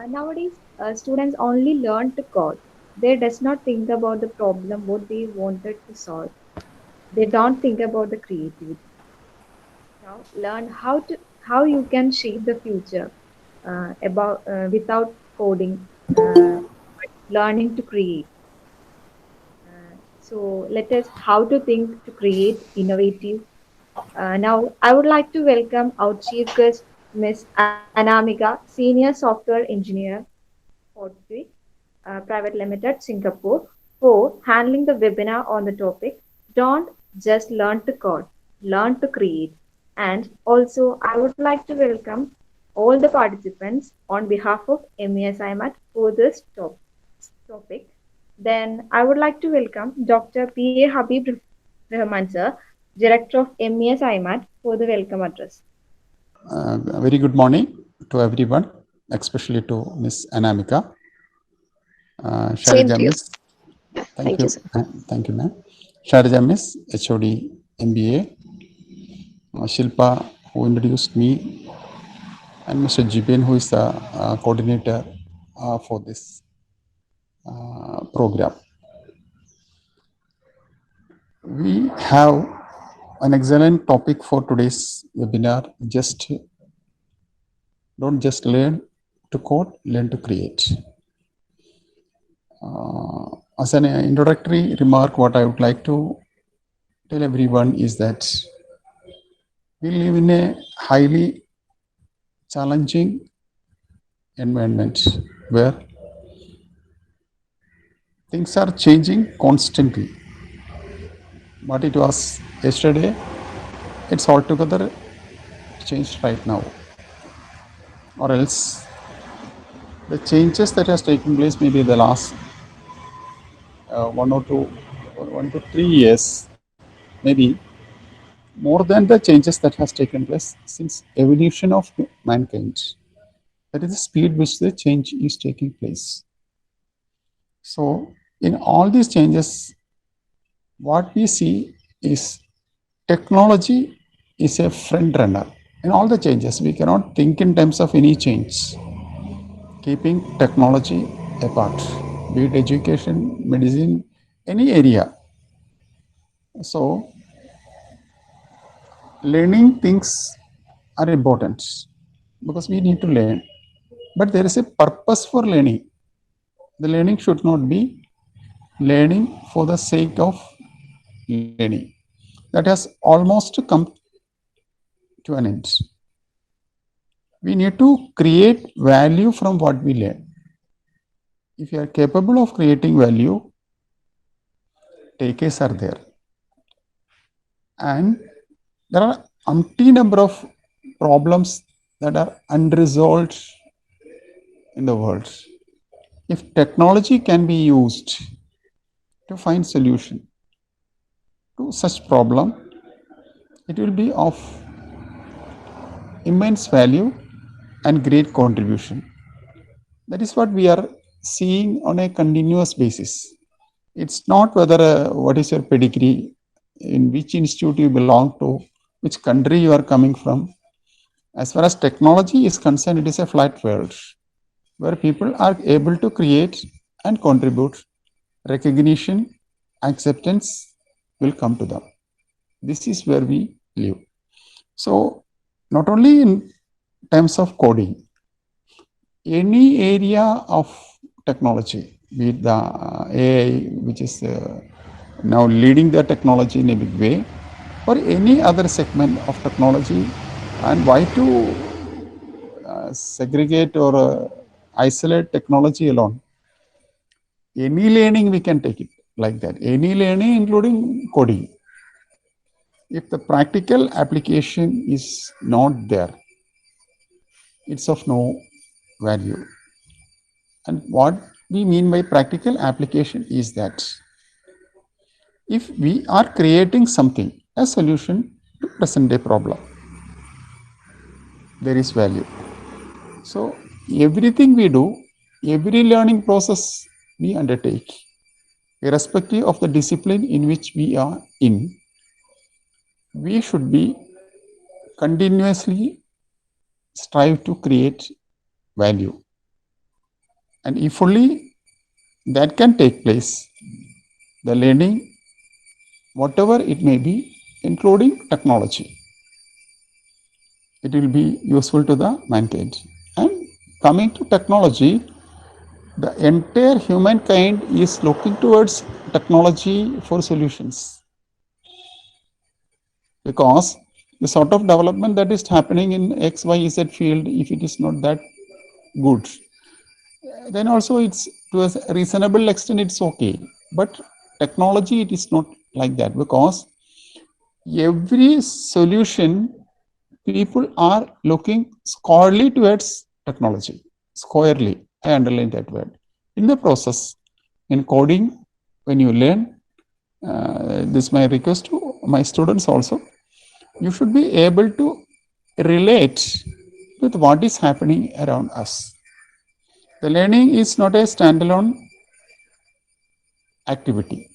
Nowadays, students only learn to code. They does not think about the problem what they wanted to solve. They don't think about the creativity. Now, learn how you can shape the future about without coding, but learning to create. So let us how to think to create innovative. Now, I would like to welcome our chief guest, Miss Anamika, Senior Software Engineer, Fortitude Private Limited, Singapore, for handling the webinar on the topic. Don't just learn to code, learn to create. And also, I would like to welcome all the participants on behalf of MES IMAT for this topic. Then I would like to welcome Dr. P.A. Habib Rahman sir, Director of MES IMAT, for the welcome address. A very good morning to everyone, especially to Miss Anamika. Same Sharija to you. Miss, Thank you, sir. Thank you, ma'am. Sharija Miss, HOD MBA. Shilpa, who introduced me, and Mr. Jibin, who is the coordinator for this program. We have an excellent topic for today's webinar. Don't just learn to code, learn to create. As an introductory remark, what I would like to tell everyone is that we live in a highly challenging environment where things are changing constantly. What it was yesterday, it's altogether changed right now. Or else the changes that has taken place maybe the last 1 to 3 years, maybe more than the changes that has taken place since evolution of mankind. That is the speed which the change is taking place. So in all these changes, what we see is technology is a front runner. In all the changes, we cannot think in terms of any change, keeping technology apart, be it education, medicine, any area. So learning things are important because we need to learn. But there is a purpose for learning. The learning should not be learning for the sake of learning. That has almost come to an end. We need to create value from what we learn. If you are capable of creating value, takers are there. And there are umpteen number of problems that are unresolved in the world. If technology can be used to find solution to such problem, it will be of immense value and great contribution. That is what we are seeing on a continuous basis. It's not whether what is your pedigree, in which institute you belong to, which country you are coming from. As far as technology is concerned, it is a flat world where people are able to create and contribute. Recognition, acceptance will come to them. This is where we live. So, not only in terms of coding, any area of technology, be it the AI, which is now leading the technology in a big way, or any other segment of technology, and why to segregate or isolate technology alone? Any learning we can take it like that. Any learning, including coding. If the practical application is not there, it's of no value. And what we mean by practical application is that if we are creating something, a solution to present day problem, there is value. So everything we do, every learning process we undertake, irrespective of the discipline in which we are in, we should be continuously strive to create value. And if only that can take place, the learning, whatever it may be, including technology, it will be useful to the mankind. And coming to technology, the entire humankind is looking towards technology for solutions, because the sort of development that is happening in X, Y, Z field, if it is not that good, then also it's to a reasonable extent it's okay. But technology, it is not like that, because every solution, people are looking squarely towards technology. Squarely, I underline that word. In the process, in coding, when you learn, this is my request to my students also, you should be able to relate with what is happening around us. The learning is not a standalone activity,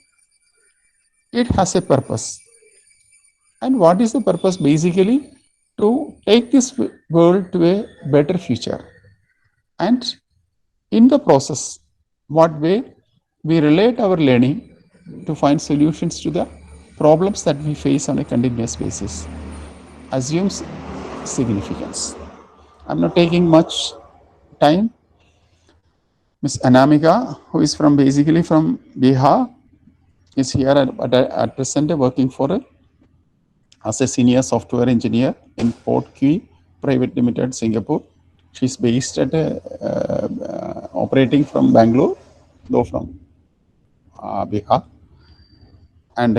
it has a purpose. And what is the purpose? Basically, to take this world to a better future. And in the process, what way we relate our learning to find solutions to the problems that we face on a continuous basis assumes significance. I'm not taking much time. Miss Anamika, who is from basically from Bihar, is here at present working for as a senior software engineer in Port Key Private Limited, Singapore. She's based at operating from Bangalore, though from Bihar, and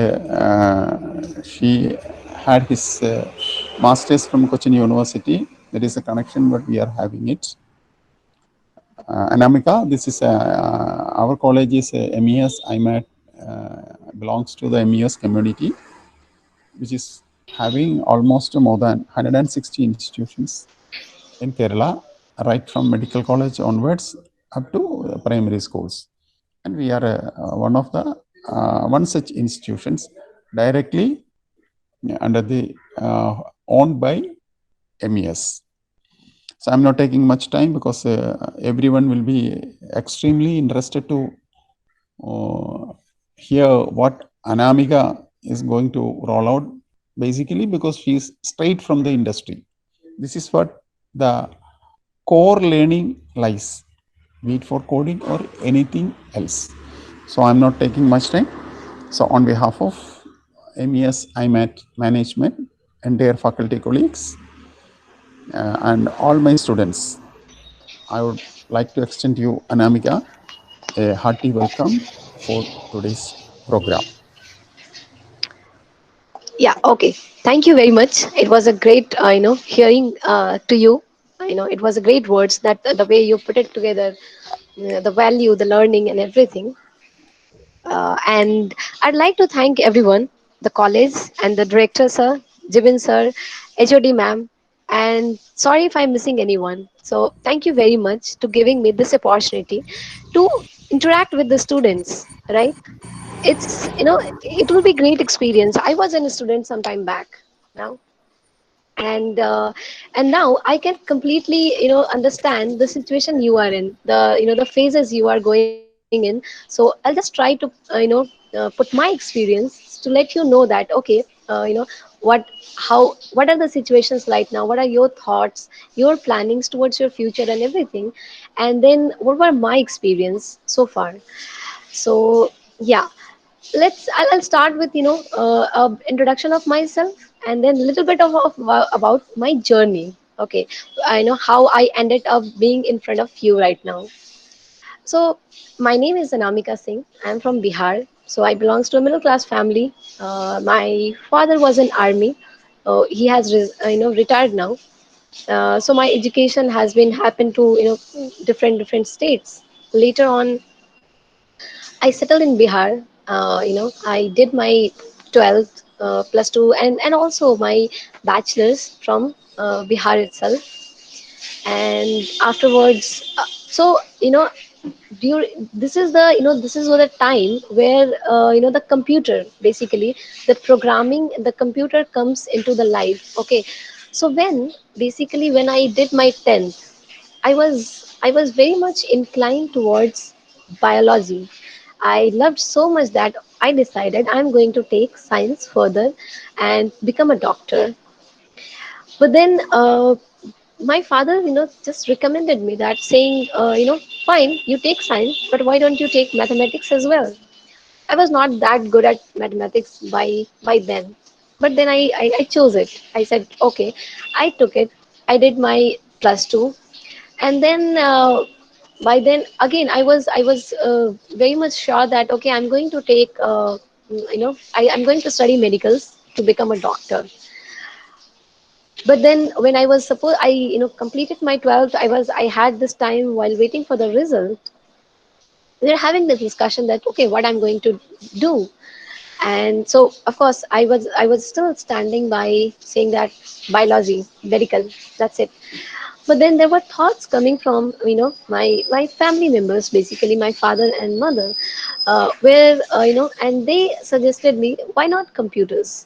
she had his masters from Cochin University. There is a connection, but we are having it. Anamika, this is our college is MES IMAT, belongs to the MES community, which is having almost more than 160 institutions in Kerala, right from medical college onwards up to primary schools. And we are one of the one such institutions directly under the owned by MES. So I'm not taking much time, because everyone will be extremely interested to hear what Anamika is going to roll out, basically because she is straight from the industry. This is what the core learning lies, be it for coding or anything else. So I'm not taking much time. So on behalf of MES IMAT management and their faculty colleagues and all my students, I would like to extend you, Anamika, a hearty welcome for today's program. Yeah, okay. Thank you very much. It was a great, hearing to you. It was a great words that the way you put it together, the value, the learning, and everything. And I'd like to thank everyone, the college and the director, sir, Jibin, sir, HOD, ma'am, and sorry if I'm missing anyone. So thank you very much to giving me this opportunity to interact with the students, right? It's it will be great experience. I was a student some time back now, and now I can completely understand the situation you are in, the the phases you are going in. So I'll just try to put my experience to let you know that okay, what what are the situations right now, what are your thoughts, your plannings towards your future and everything, and then what were my experience so far. So yeah, I'll start with a introduction of myself, and then a little bit of about my journey. Okay, I know how I ended up being in front of you right now. So my name is Anamika Singh. I'm from Bihar. So I belongs to a middle class family. My father was in army. He has retired now. So my education has been happened to different states. Later on, I settled in Bihar. I did my 12th, plus two, and also my bachelor's from Bihar itself. And afterwards, this is the this is the time where the computer basically, the programming, the computer comes into the life. Okay, So when I did my 10th, I was very much inclined towards biology. I loved so much that I decided I'm going to take science further and become a doctor. But then my father, just recommended me that, saying, fine, you take science, but why don't you take mathematics as well? I was not that good at mathematics by then, but then I chose it. I said, okay, I took it. I did my plus two, and then by then again I was very much sure that, okay, I'm going to take I'm going to study medicals to become a doctor. But then when I was supposed I completed my 12th, I had this time while waiting for the result. We were having this discussion that, okay, what I'm going to do. And so of course I was still standing by saying that biology, medical, that's it. But then there were thoughts coming from my family members, basically my father and mother, where and they suggested me, why not computers?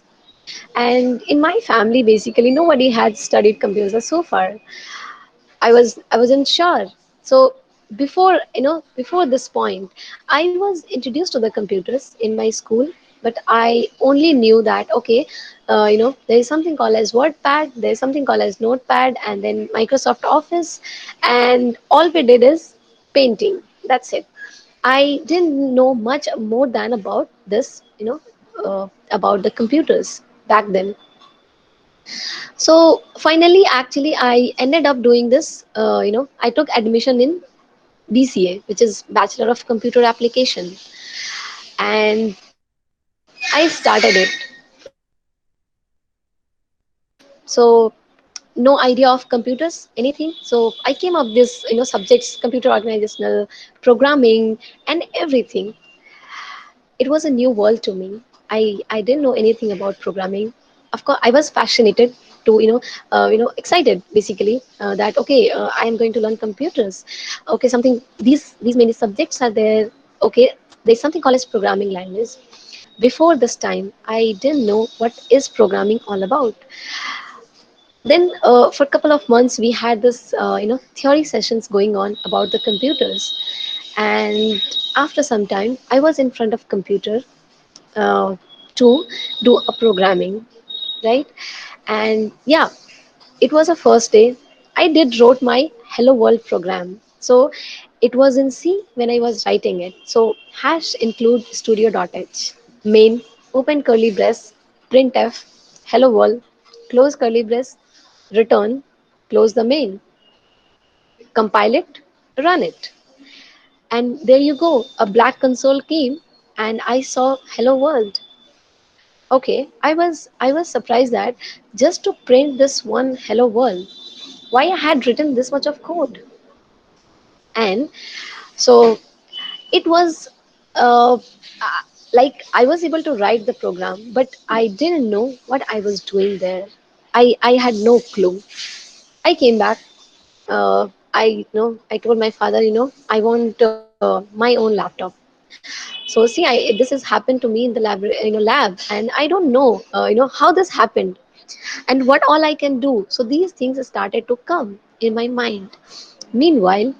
And in my family, basically nobody had studied computers so far. I wasn't sure. So before this point, I was introduced to the computers in my school, but I only knew that, okay, there is something called as WordPad, there is something called as Notepad, and then Microsoft Office, and all we did is painting. That's it. I didn't know much more than about this, about the computers back then. So finally, actually, I ended up doing this. I took admission in BCA, which is Bachelor of Computer Application, and I started it. So no idea of computers, anything. So I came up this subjects: computer organizational, programming, and everything. It was a new world to me. I didn't know anything about programming. Of course, I was fascinated to excited basically, that, okay, I am going to learn computers. Okay, something, these many subjects are there. Okay, there's something called as programming language. Before this time, I didn't know what is programming all about. Then for a couple of months we had this theory sessions going on about the computers, and after some time I was in front of computer uh, to do a programming, right? And yeah, it was a first day. I did wrote my hello world program. So it was in C when I was writing it. So hash include studio.h, main, open curly brace, printf, hello world, close curly brace, return, close the main, compile it, run it. And there you go, a black console came, and I saw hello world. Okay, I was surprised that just to print this one hello world, why I had written this much of code. And so it was like I was able to write the program, but I didn't know what I was doing there. I had no clue. I came back. I told my father, I want my own laptop. So see, this has happened to me in the lab, and I don't know, how this happened and what all I can do. So these things started to come in my mind. Meanwhile,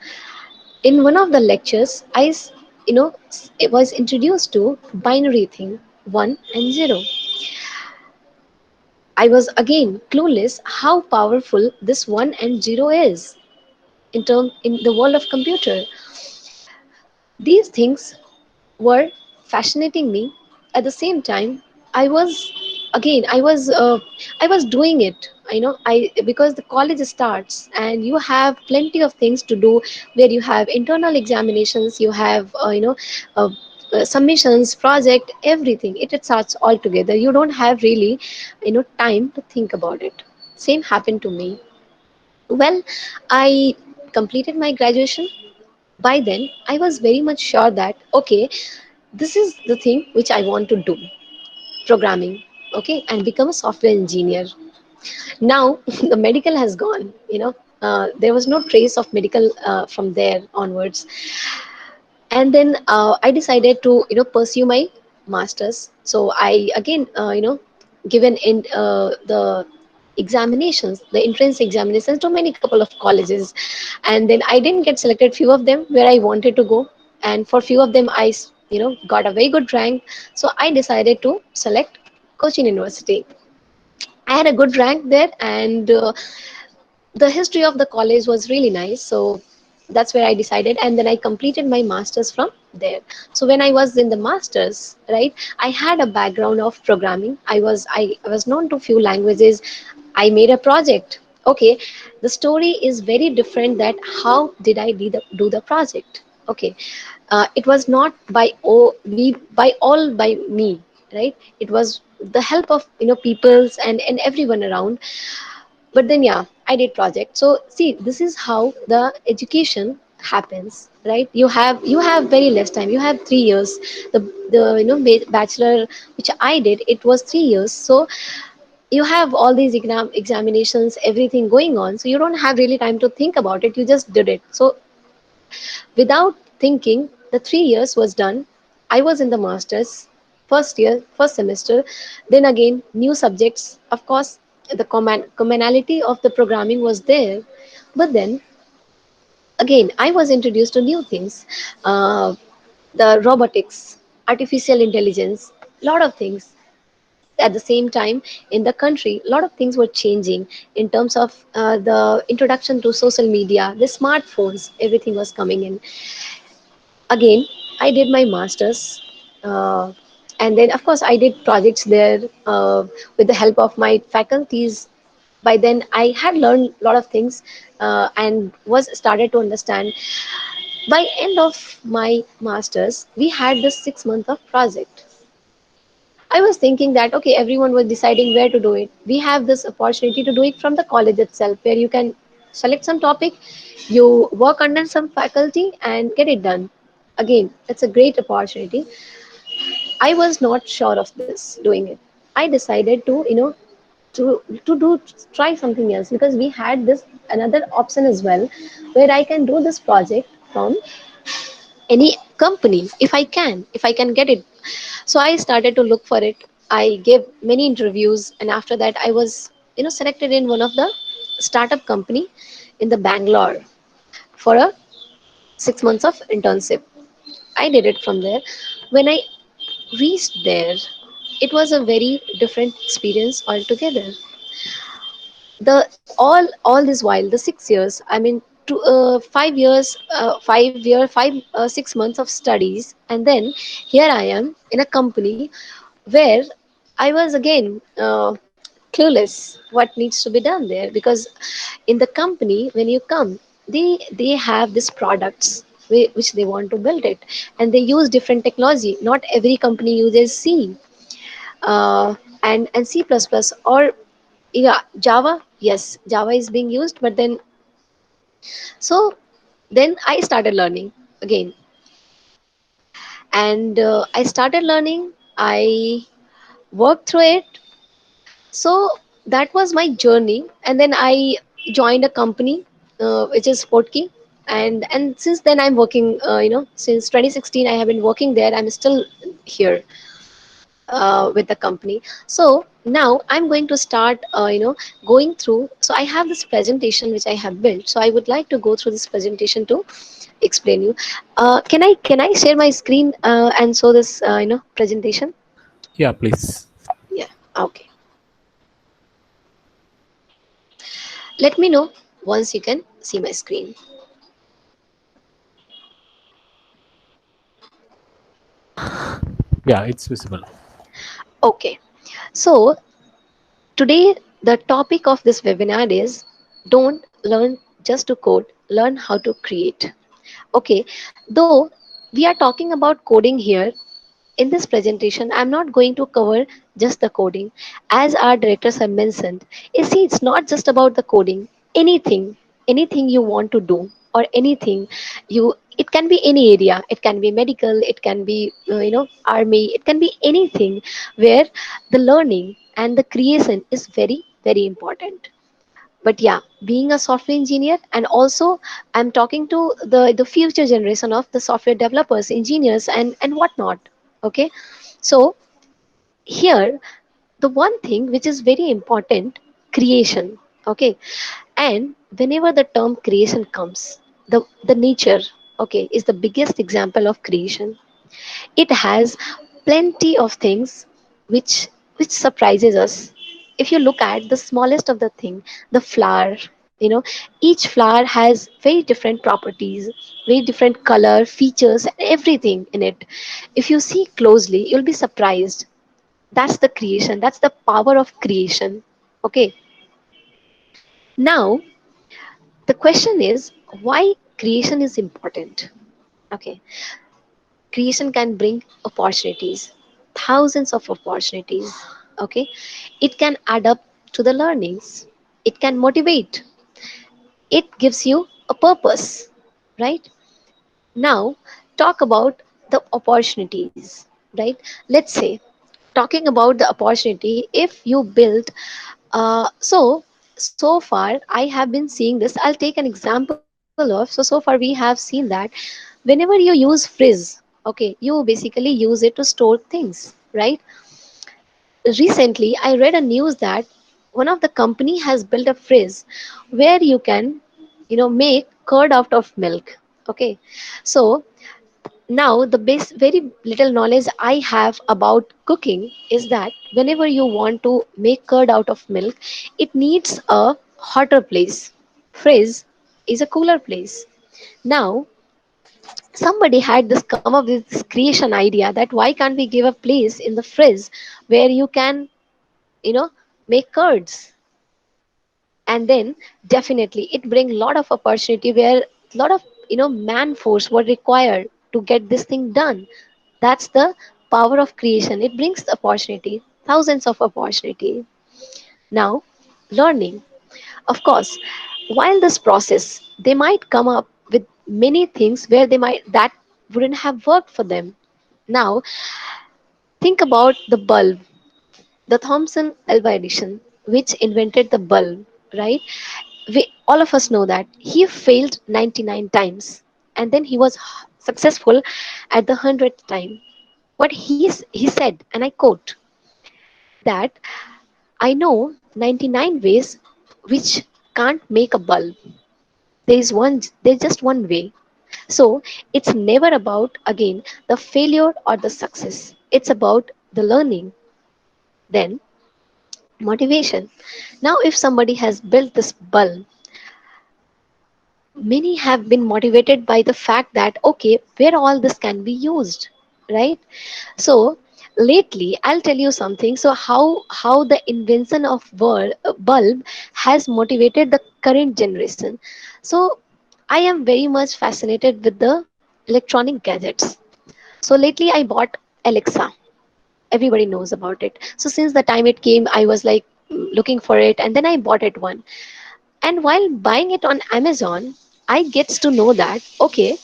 in one of the lectures, it was introduced to binary thing, 1 and 0. I was again clueless how powerful this 1 and 0 is in the world of computer. These things were fascinating me. At the same time, I was again I was doing it, I because the college starts and you have plenty of things to do, where you have internal examinations, you have submissions, project, everything. It starts all together. You don't have really time to think about it. Same happened to me. Well, I completed my graduation. By then I was very much sure that, okay, this is the thing which I want to do, programming, okay, and become a software engineer. Now the medical has gone, there was no trace of medical from there onwards. And then I decided to pursue my masters. So I again given in the examinations, the entrance examinations to many couple of colleges, and then I didn't get selected few of them where I wanted to go, and for few of them got a very good rank. So I decided to select Cochin University. I had a good rank there, and the history of the college was really nice. So that's where I decided, and then I completed my masters from there. So when I was in the masters, right, I had a background of programming. I was known to few languages. I made a project. Okay, the story is very different. That how did I do the project? Okay, it was not by all by me, right? It was the help of peoples and everyone around. But then yeah, I did project. So see, this is how the education happens, right? You have very less time. You have 3 years. The bachelor which I did, it was 3 years. So you have all these examinations, everything going on, so you don't have really time to think about it. You just did it. So without thinking, the 3 years was done. I was in the masters, first year, first semester. Then again, new subjects. Of course, the commonality of the programming was there. But then again, I was introduced to new things. The robotics, artificial intelligence, lot of things. At the same time, in the country, a lot of things were changing in terms of the introduction to social media, the smartphones, everything was coming in. Again, I did my masters, uh, and then of course I did projects there, with the help of my faculties. By then I had learned a lot of things, and was started to understand. By end of my masters, we had this 6 month of project. I was thinking that okay, everyone was deciding where to do it. We have this opportunity to do it from the college itself, where you can select some topic, you work under some faculty, and get it done. Again, it's a great opportunity. I was not sure of this doing it. I decided to to do try something else, because we had this another option as well, where I can do this project from any company, if I can get it. So I started to look for it. I gave many interviews, and after that I was selected in one of the startup company in the Bangalore for a 6 months of internship. I did it from there. When I reached there, it was a very different experience altogether. The all this while, the 6 years, I mean, 5 years, 5 year 6 months of studies, and then here I am in a company where I was again clueless what needs to be done there. Because in the company, when you come, they have these products which they want to build it, and they use different technology. Not every company uses C, and C++, or yeah, Java. Yes, Java is being used, but then so then I started learning again, and I started learning. I worked through it. So that was my journey, and then I joined a company, which is Sportkey, and since then I'm working. Since 2016, I have been working there. I'm still here with the company. So now I'm going to start, going through. So I have this presentation which I have built. So I would like to go through this presentation to explain you. Can I share my screen and show this presentation? Yeah, please. Yeah. Okay. Let me know once you can see my screen. Yeah, it's visible. Okay. So today the topic of this webinar is don't learn just to code, learn how to create. Okay. Though we are talking about coding here, in this presentation, I'm not going to cover just the coding. As our directors have mentioned, you see, it's not just about the coding. Anything, anything you want to do, or anything it can be any area. It can be medical, it can be, army, it can be anything where the learning and the creation is very, very important. But yeah, being a software engineer, and also I'm talking to the future generation of the software developers, engineers, and whatnot. Okay, so here the one thing which is very important, creation. Okay. And whenever the term creation comes, the nature, okay, is the biggest example of creation. It has plenty of things which surprises us. If you look at the smallest of the thing, the flower, you know, each flower has very different properties, very different color, features, everything in it. If you see closely, you'll be surprised. That's the creation, that's the power of creation. Okay. Now the question is, why creation is important? Okay. Creation can bring opportunities, thousands of opportunities. Okay. It can add up to the learnings, it can motivate, it gives you a purpose, right? Now talk about the opportunities, right? Let's say, talking about the opportunity, if you build so far I have been seeing this. I'll take an example of, so far we have seen that whenever you use frizz, okay, you basically use it to store things, right? Recently I read a news that one of the company has built a fridge where you can, make curd out of milk. Okay. So now the base very little knowledge I have about cooking is that whenever you want to make curd out of milk, it needs a hotter place. Fridge is a cooler place. Now somebody had this come up with this creation idea that why can't we give a place in the fridge where you can, you know make curds. And then definitely it bring lot of opportunity where lot of, man force were required to get this thing done. That's the power of creation. It brings opportunity, thousands of opportunity. Now learning, of course, while this process they might come up with many things where they might that wouldn't have worked for them. Now think about the bulb, the Thomson Alva Edison, which invented the bulb, right? We all of us know that he failed 99 times and then he was successful at the 100th time. What he said, and I quote, that I know 99 ways which can't make a bulb. There's just one way. So it's never about again the failure or the success. It's about the learning. Then motivation. Now if somebody has built this bulb, many have been motivated by the fact that okay, where all this can be used, right? So lately I'll tell you something. So how the invention of bulb has motivated the current generation. So I am very much fascinated with the electronic gadgets. So lately I bought Alexa. Everybody knows about it. So since the time it came, I was like looking for it, and then I bought it one. And while buying it on Amazon, I gets to know that okay,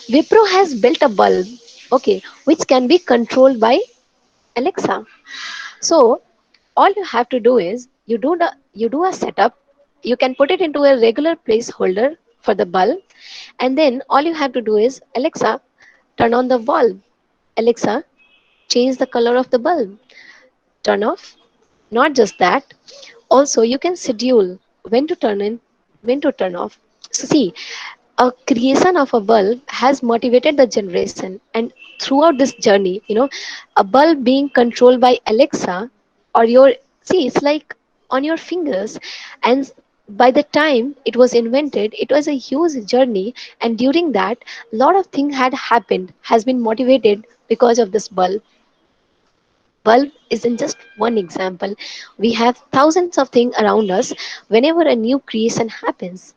Wipro has built a bulb, okay, which can be controlled by Alexa. So all you have to do is you do a setup. You can put it into a regular placeholder for the bulb, and then all you have to do is Alexa, turn on the bulb. Alexa, change the color of the bulb. Turn off. Not just that, also you can schedule when to turn in, when to turn off. So see, a creation of a bulb has motivated the generation, and throughout this journey, a bulb being controlled by Alexa or your, see, it's like on your fingers. And by the time it was invented, it was a huge journey, and during that a lot of things had happened, has been motivated because of this bulb. Bulb isn't just one example. We have thousands of things around us. Whenever a new creation happens,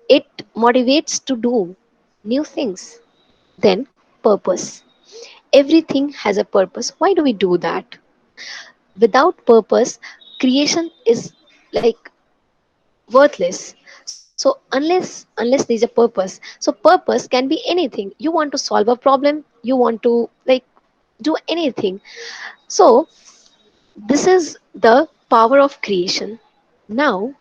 it motivates to do new things. Then, purpose. Everything has a purpose. Why do we do that? Without purpose, creation is like worthless. So unless there's a purpose, so purpose can be anything. You want to solve a problem, you want to like do anything. So this is the power of creation. Now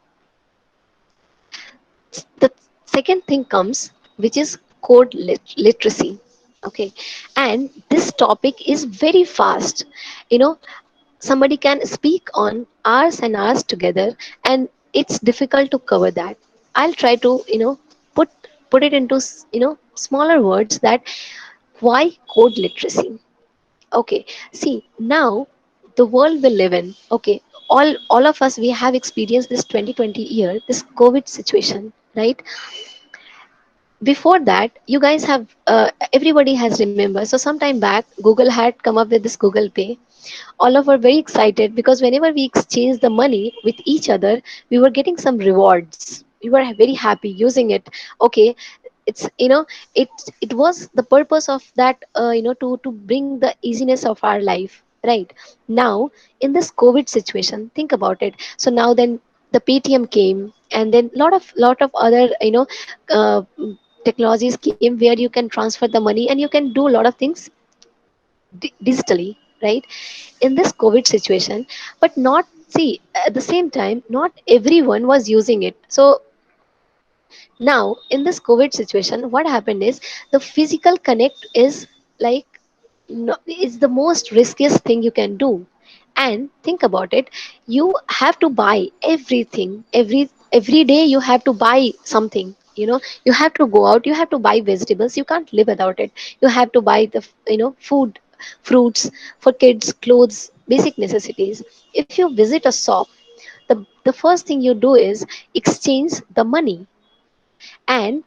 the second thing comes, which is code literacy. Okay. And this topic is very fast, you know somebody can speak on hours and hours together, and it's difficult to cover that. I'll try to put put it into smaller words, that why code literacy. Okay, see, now the world we live in, okay, all of us, we have experienced this 2020 year, this COVID situation, right? Before that, you guys have everybody has remembered, so sometime back Google had come up with this Google Pay. All of us were very excited because whenever we exchanged the money with each other, we were getting some rewards. We were very happy using it. Okay, it's it it was the purpose of that, to bring the easiness of our life, right? Now, in this COVID situation, think about it. So now then, the Paytm came, and then lot of other uh, technologies came where you can transfer the money and you can do a lot of things digitally, right? In this COVID situation. But not, see, at the same time, not everyone was using it. So now in this COVID situation, what happened is, the physical connect is like, no, is the most riskiest thing you can do. And think about it, you have to buy everything, every day you have to buy something. You have to go out, you have to buy vegetables, you can't live without it. You have to buy the food, fruits, for kids, clothes, basic necessities. If you visit a shop, the first thing you do is exchange the money, and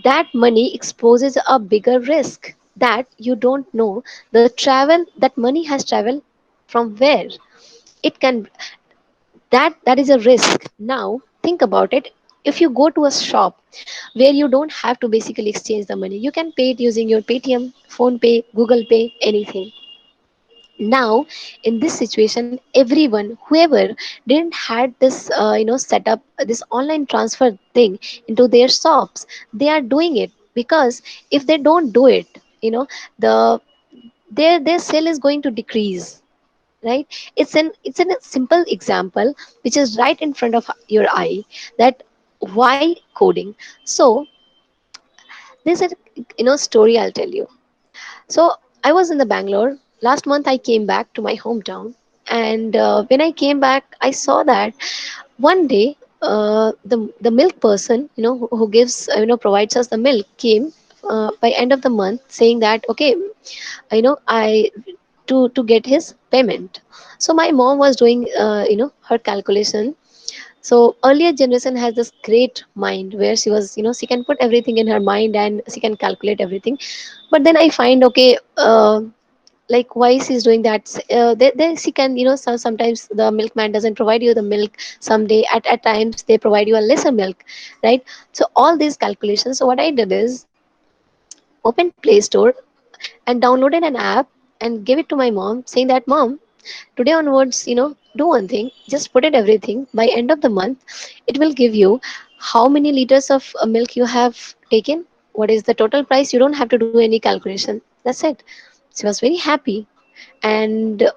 that money exposes a bigger risk, that you don't know the travel, that money has traveled from where. It can, that is a risk. Now think about it. If you go to a shop where you don't have to basically exchange the money, you can pay it using your Paytm, phone pay, Google Pay, anything. Now in this situation, everyone, whoever didn't had this set up this online transfer thing into their shops, they are doing it. Because if they don't do it, the their sale is going to decrease, right? It's an a simple example which is right in front of your eye, that why coding. So there's a story I'll tell you. So I was in the Bangalore. Last month I came back to my hometown, and when I came back, I saw that one day, the milk person, who gives, provides us the milk, came by end of the month, saying that, okay, I to get his payment. So my mom was doing, her calculation. So earlier generation has this great mind where she was, she can put everything in her mind and she can calculate everything. But then I find, okay, like why she's doing that. Then she can, sometimes the milkman doesn't provide you the milk. Someday at times they provide you a lesser milk, right? So all these calculations. So what I did is open Play Store and downloaded an app and gave it to my mom, saying that, mom, today onwards, do one thing, just put it everything. By end of the month, it will give you how many liters of milk you have taken, what is the total price. You don't have to do any calculation. That's it. She was very happy. And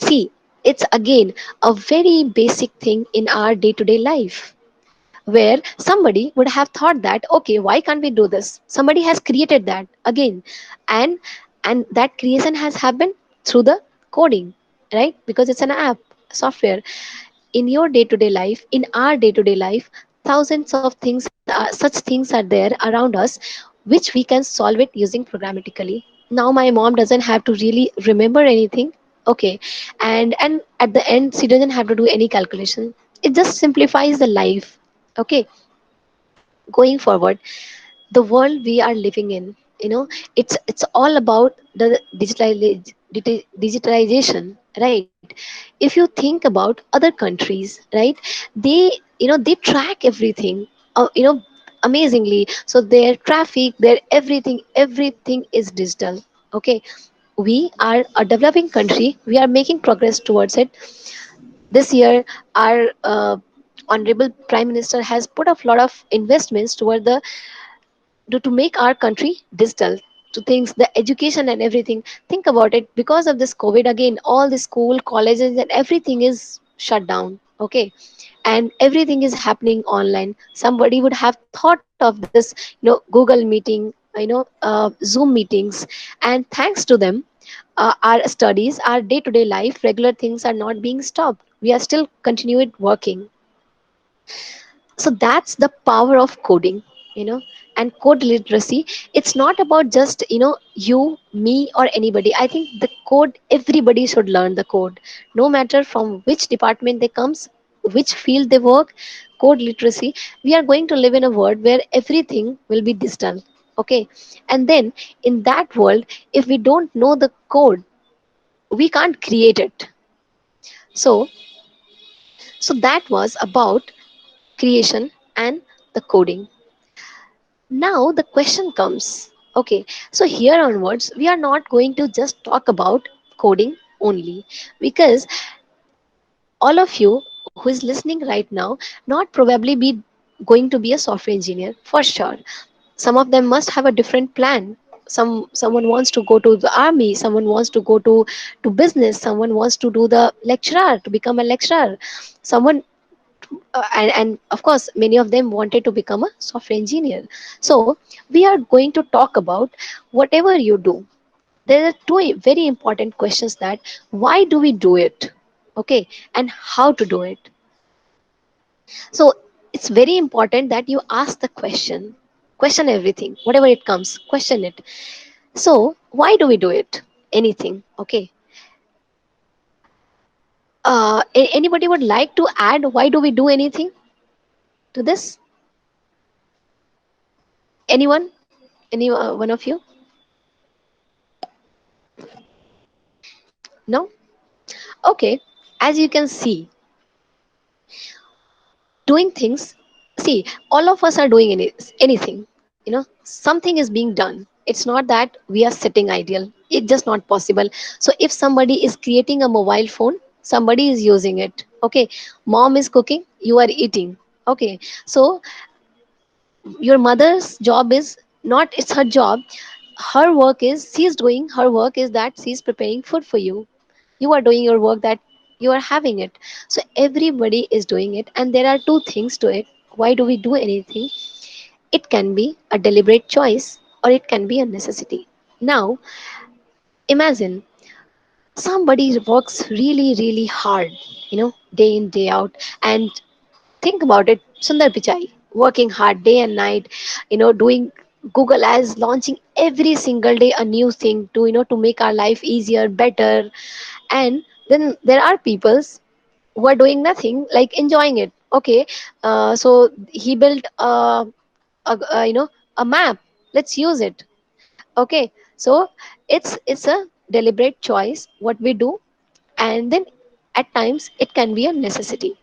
see, it's again a very basic thing in our day to day life, where somebody would have thought that, okay, why can't we do this? Somebody has created that again. And and that creation has happened through the coding, right? Because it's an app, software. In your day to day life, in our day to day life, thousands of things, such things are there around us, which we can solve it using programmatically. Now my mom doesn't have to really remember anything. Okay. And at the end, she doesn't have to do any calculation. It just simplifies the life. Okay. Going forward, the world we are living in, it's all about the digitalization, right? If you think about other countries, right, they they track everything, amazingly. So their traffic, their everything is digital. Okay. We are a developing country, we are making progress towards it. This year, our honorable prime minister has put a lot of investments toward the to make our country digital, to things, the education and everything. Think about it, because of this COVID, again, all the school, colleges and everything is shut down. Okay. And everything is happening online. Somebody would have thought of this, Google meeting, Zoom meetings. And thanks to them, our studies, our day-to-day life, regular things are not being stopped. We are still continued working. So that's the power of coding, you know. And code literacy, it's not about just, you, me, or anybody. I think the code, everybody should learn the code, no matter from which department they comes, which field they work. Code literacy, we are going to live in a world where everything will be digital. Okay. And then in that world, if we don't know the code, we can't create it. So so that was about creation and the coding. Now the question comes, okay, so here onwards, we are not going to just talk about coding only, because all of you who is listening right now, not probably be going to be a software engineer for sure. Some of them must have a different plan. Someone wants to go to the army, someone wants to go to business, someone wants to do the lecturer, to become a lecturer, someone and of course many of them wanted to become a software engineer. So we are going to talk about whatever you do. There are two very important questions: that why do we do it, okay, and how to do it. So it's very important that you ask the question everything, whatever it comes, question it. So why do we do it? Anything, okay. Anybody would like to add why do we do anything to this? Anyone? Any one of you? No? Okay. As you can see, doing things, see, all of us are doing anything, something is being done. It's not that we are sitting ideal. It's just not possible. So if somebody is creating a mobile phone, somebody is using it. Okay. Mom is cooking, you are eating. Okay. So your mother's job is not, it's her job. Her work is, she's doing her work is that she's preparing food for you. You are doing your work, that you are having it. So everybody is doing it, and there are two things to it. Why do we do anything? It can be a deliberate choice, or it can be a necessity. Now imagine somebody works really hard, day in day out. And think about it, Sundar Pichai working hard day and night, doing Google as launching every single day a new thing to, to make our life easier, better. And then there are peoples who are doing nothing, like enjoying it. Okay. So he built a a map. Let's use it. Okay. So it's a deliberate choice what we do. And then at times it can be a necessity,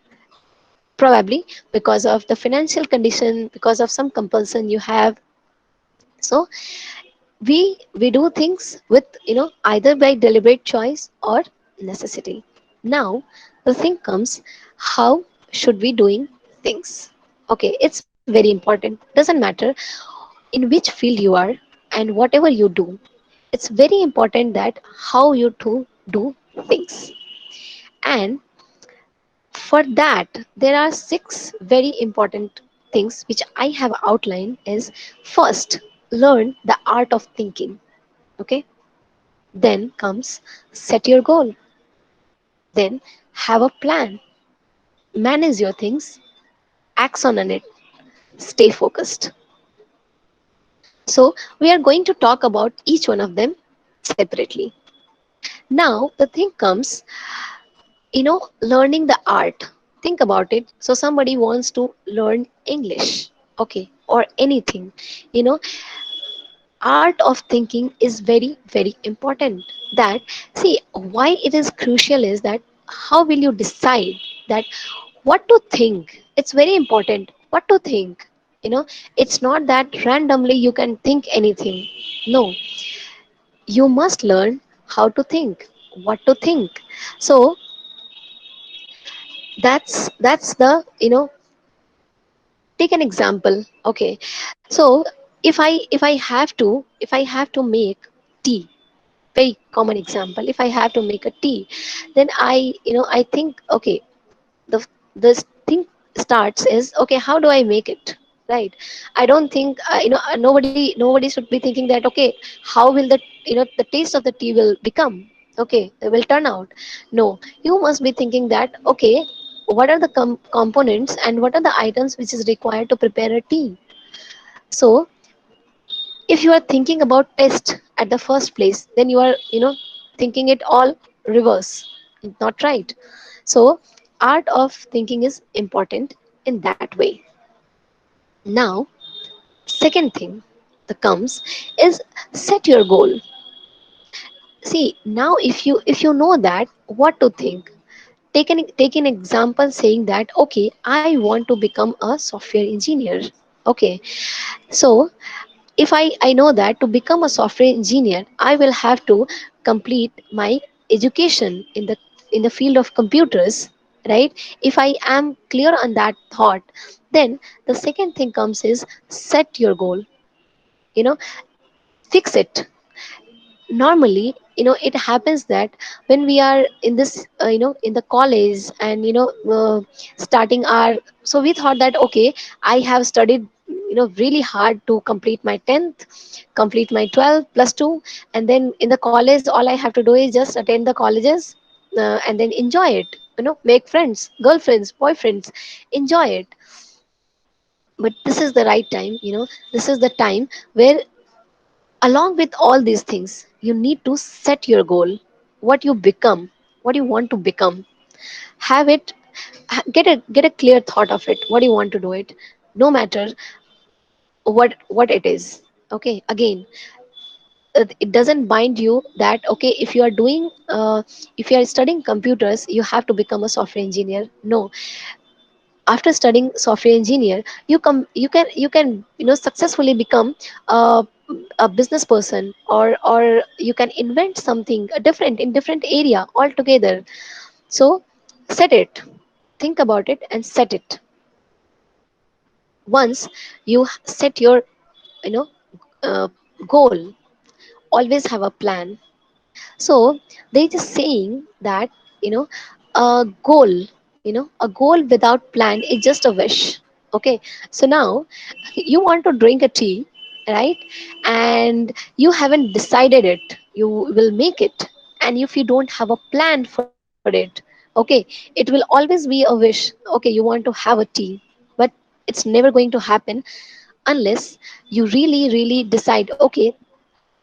probably because of the financial condition, because of some compulsion you have. So we do things with, either by deliberate choice or necessity. Now the thing comes, how should we doing things? Okay, it's very important, doesn't matter in which field you are and whatever you do. It's very important that how you to do things. And for that, there are six very important things which I have outlined. Is first, learn the art of thinking. Okay. Then comes set your goal. Then have a plan. Manage your things. Act on it. Stay focused. So we are going to talk about each one of them separately. Now the thing comes, learning the art. Think about it. So somebody wants to learn English, okay, or anything. You know, art of thinking is very important. That, see, why it is crucial is that how will you decide that what to think? It's very important. What to think? It's not that randomly you can think anything. No, you must learn how to think, what to think. So that's the, take an example. Okay. So if I have to make tea, very common example, if I have to make a tea, then I think, okay, the this thing starts is, okay, how do I make it? right? I don't think nobody should be thinking that, okay, how will the the taste of the tea will become, okay, it will turn out. No, you must be thinking that, okay, what are the components and what are the items which is required to prepare a tea. So if you are thinking about test at the first place, then you are thinking it all reverse, not right. So art of thinking is important in that way. Now, second thing that comes is set your goal. See, now if you know that what to think, take an example saying that, okay, I want to become a software engineer. Okay, so if I know that to become a software engineer, I will have to complete my education in the field of computers, right? If I am clear on that thought, then the second thing comes is set your goal. You know, fix it. Normally, it happens that when we are in this in the college, and starting our, so we thought that, okay, I have studied really hard to complete my 10th, complete my 12 plus 2, and then in the college all I have to do is just attend the colleges, and then enjoy it, make friends, girlfriends, boyfriends, enjoy it. But this is the right time, this is the time where, along with all these things, you need to set your goal, what you become, what you want to become. Have it, get a clear thought of it, what you want to do it, no matter what it is. Okay, again, it doesn't bind you that, okay, if you are doing if you are studying computers, you have to become a software engineer. No, after studying software engineer, you can successfully become a, a business person, or you can invent something different in different area altogether. So set it, think about it and set it. Once you set your you know uh, goal, always have a plan. So they just saying that, you know a goal, a goal without plan is just a wish. Okay, so now you want to drink a tea, right? And you haven't decided it, you will make it. And if you don't have a plan for it, okay, it will always be a wish. Okay, you want to have a tea, but it's never going to happen unless you really decide, okay,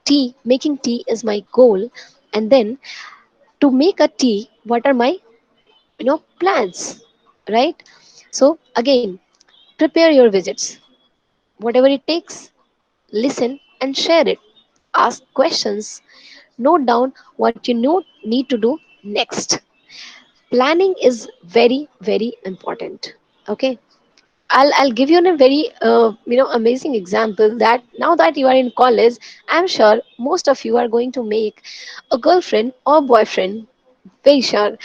tea, making tea is my goal. And then, to make a tea, what are my plans, right? So again, prepare your visits, whatever it takes. Listen and share it. Ask questions. Note down what you need to do next. Planning is very important. Okay, I'll give you a very amazing example that now that you are in college, I'm sure most of you are going to make a girlfriend or boyfriend, very sure.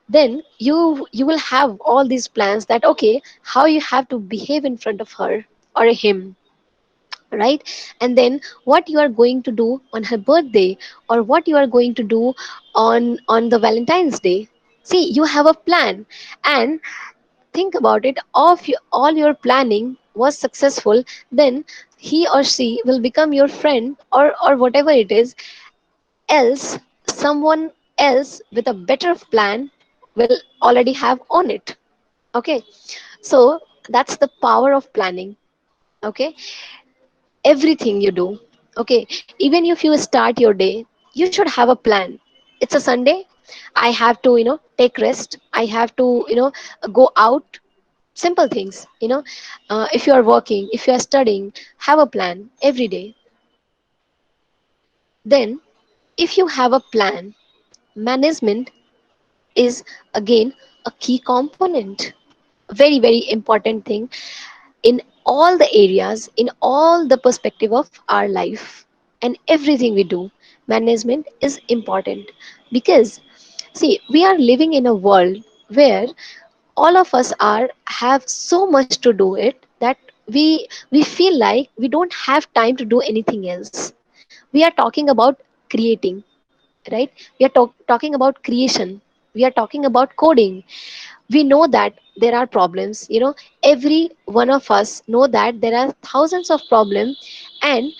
Then you will have all these plans that, okay, how you have to behave in front of her or him, right? And then what you are going to do on her birthday, or what you are going to do on the Valentine's Day. See, you have a plan. And think about it, all your planning was successful, then he or she will become your friend, or whatever it is. Else, someone else with a better plan will already have on it. Okay, so that's the power of planning. Okay, everything you do, okay, even if you start your day, you should have a plan. It's a Sunday, I have to take rest, I have to go out. Simple things, if you are working, if you are studying, have a plan every day. Then if you have a plan, management is again a key component, very important thing in all the areas, in all the perspective of our life and everything we do. Management is important because, see, we are living in a world where all of us are have so much to do it that we feel like we don't have time to do anything else. We are talking about creating, right? We are talking about creation. we are talking about coding. We know that there are problems, every one of us know that there are thousands of problems, and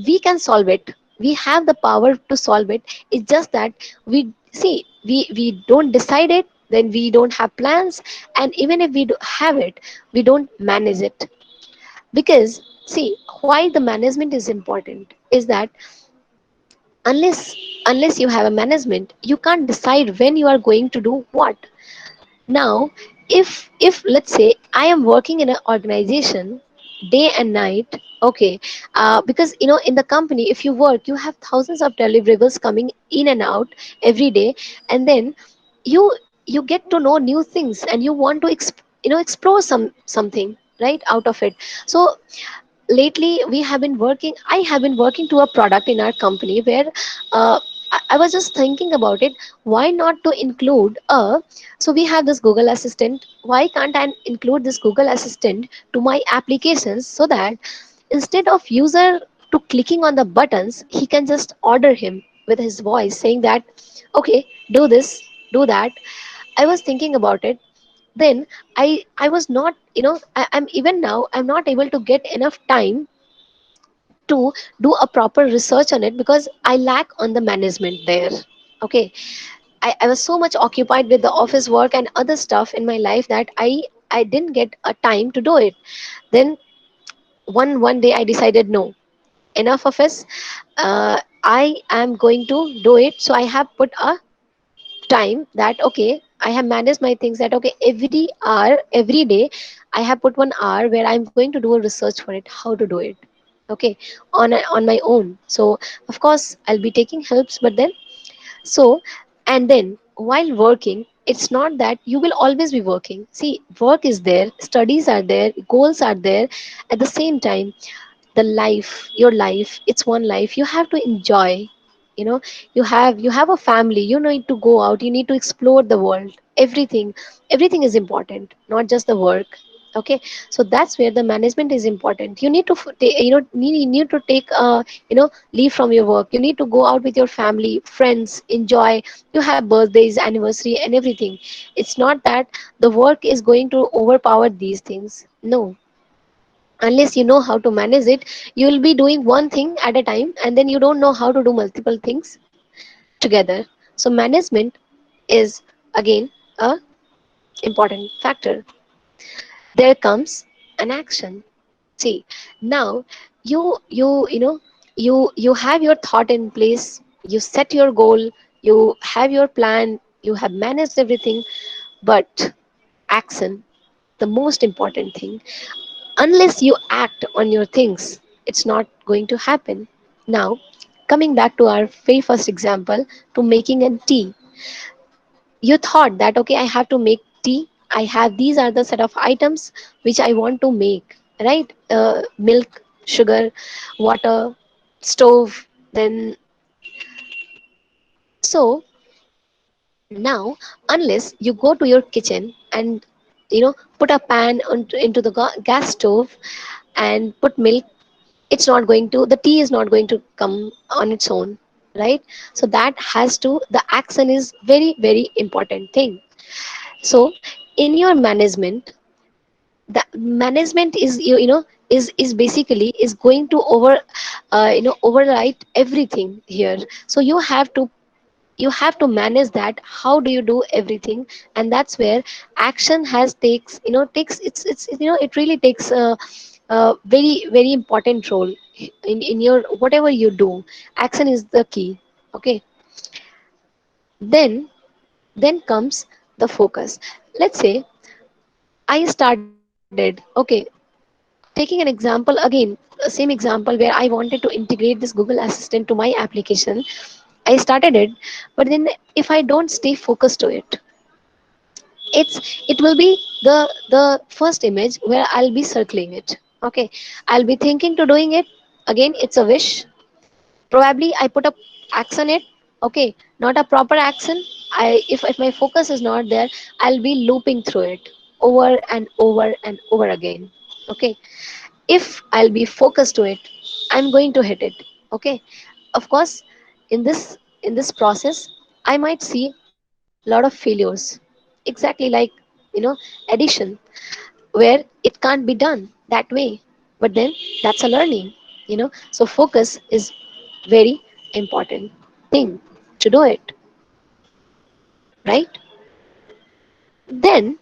we can solve it. We have the power to solve it. It's just that we don't decide it, then we don't have plans, and even if we do have it, we don't manage it. Because see, why the management is important is that unless unless you have a management, you can't decide when you are going to do what. Now, if let's say I am working in an organization day and night, okay, because in the company, if you work, you have thousands of deliverables coming in and out every day, and then you you get to know new things, and you want to explore something right out of it. So lately I have been working to a product in our company where I was just thinking about it. Why not to include so we have this Google Assistant. Why can't I include this Google Assistant to my applications, so that instead of user to clicking on the buttons, he can just order him with his voice, saying that okay, do this, do that. I was thinking about it. Then I was not, I'm even now I'm not able to get enough time to do a proper research on it, because I lack on the management there. Okay, I was so much occupied with the office work and other stuff in my life that I didn't get a time to do it. Then one day I decided, no, enough of this. I am going to do it. So I have put a time that okay, I have managed my things, that okay, every hour, every day, I have put 1 hour where I'm going to do a research for it, how to do it. Okay, on my own. So of course I'll be taking helps, but then so, and then while working, it's not that you will always be working. See, work is there, studies are there, goals are there. At the same time, the life, your life, it's one life. You have to enjoy. You know, you have a family. You need to go out. You need to explore the world. Everything is important, not just the work. Okay, so that's where the management is important. You need to need to take leave from your work. You need to go out with your family, friends, enjoy. You have birthdays, anniversary, and everything. It's not that the work is going to overpower these things. No, unless you know how to manage it, you will be doing one thing at a time, and then you don't know how to do multiple things together. So management is again a important factor. There comes an action. See, now you have your thought in place, you set your goal, you have your plan, you have managed everything, but action, the most important thing. Unless you act on your things, it's not going to happen. Now, coming back to our very first example, to making a tea. You thought that okay, I have to make tea. I have these are the set of items which I want to make, right? Milk, sugar, water, stove. Then so now, unless you go to your kitchen and put a pan into the gas stove and put milk, it's not going to, the tea is not going to come on its own, right? So that has to, the action is very very important thing. So in your management, the management is is basically is going to override everything here. So you have to manage that. How do you do everything? And that's where action has takes takes it's it really takes a very very important role in your whatever you do. Action is the key. Okay, then comes the focus. Let's say I started, okay, taking an example again, same example where I wanted to integrate this Google Assistant to my application. I started it, but then if I don't stay focused to it, it will be the first image where I'll be circling it. Okay, I'll be thinking to doing it. Again, it's a wish. Probably I put a action it. Okay, not a proper action. If my focus is not there, I'll be looping through it over and over and over again. Okay, if I'll be focused to it, I'm going to hit it. Okay, of course, in this process, I might see, okay, lot of failures. Exactly like, addition, where it can't be done that way. But then that's a learning. So focus is very important thing to do it, right? Then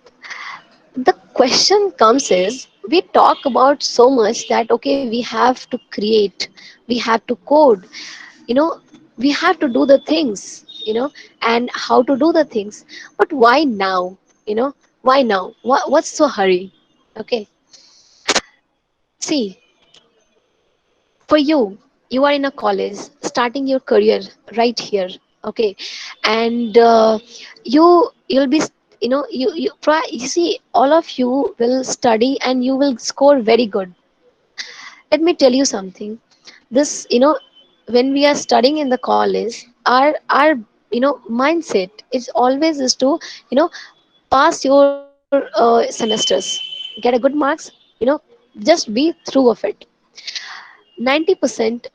the question comes is, we talk about so much that okay, we have to create, we have to code, you know we have to do the things, and how to do the things. But why now? Why now? What's so hurry? Okay, see, for you are in a college starting your career right here. Okay, and you'll be, you see, all of you will study and you will score very good. Let me tell you something. This, when we are studying in the college, our mindset is always is to, pass your semesters, get a good marks, you know just be through of it. 90%,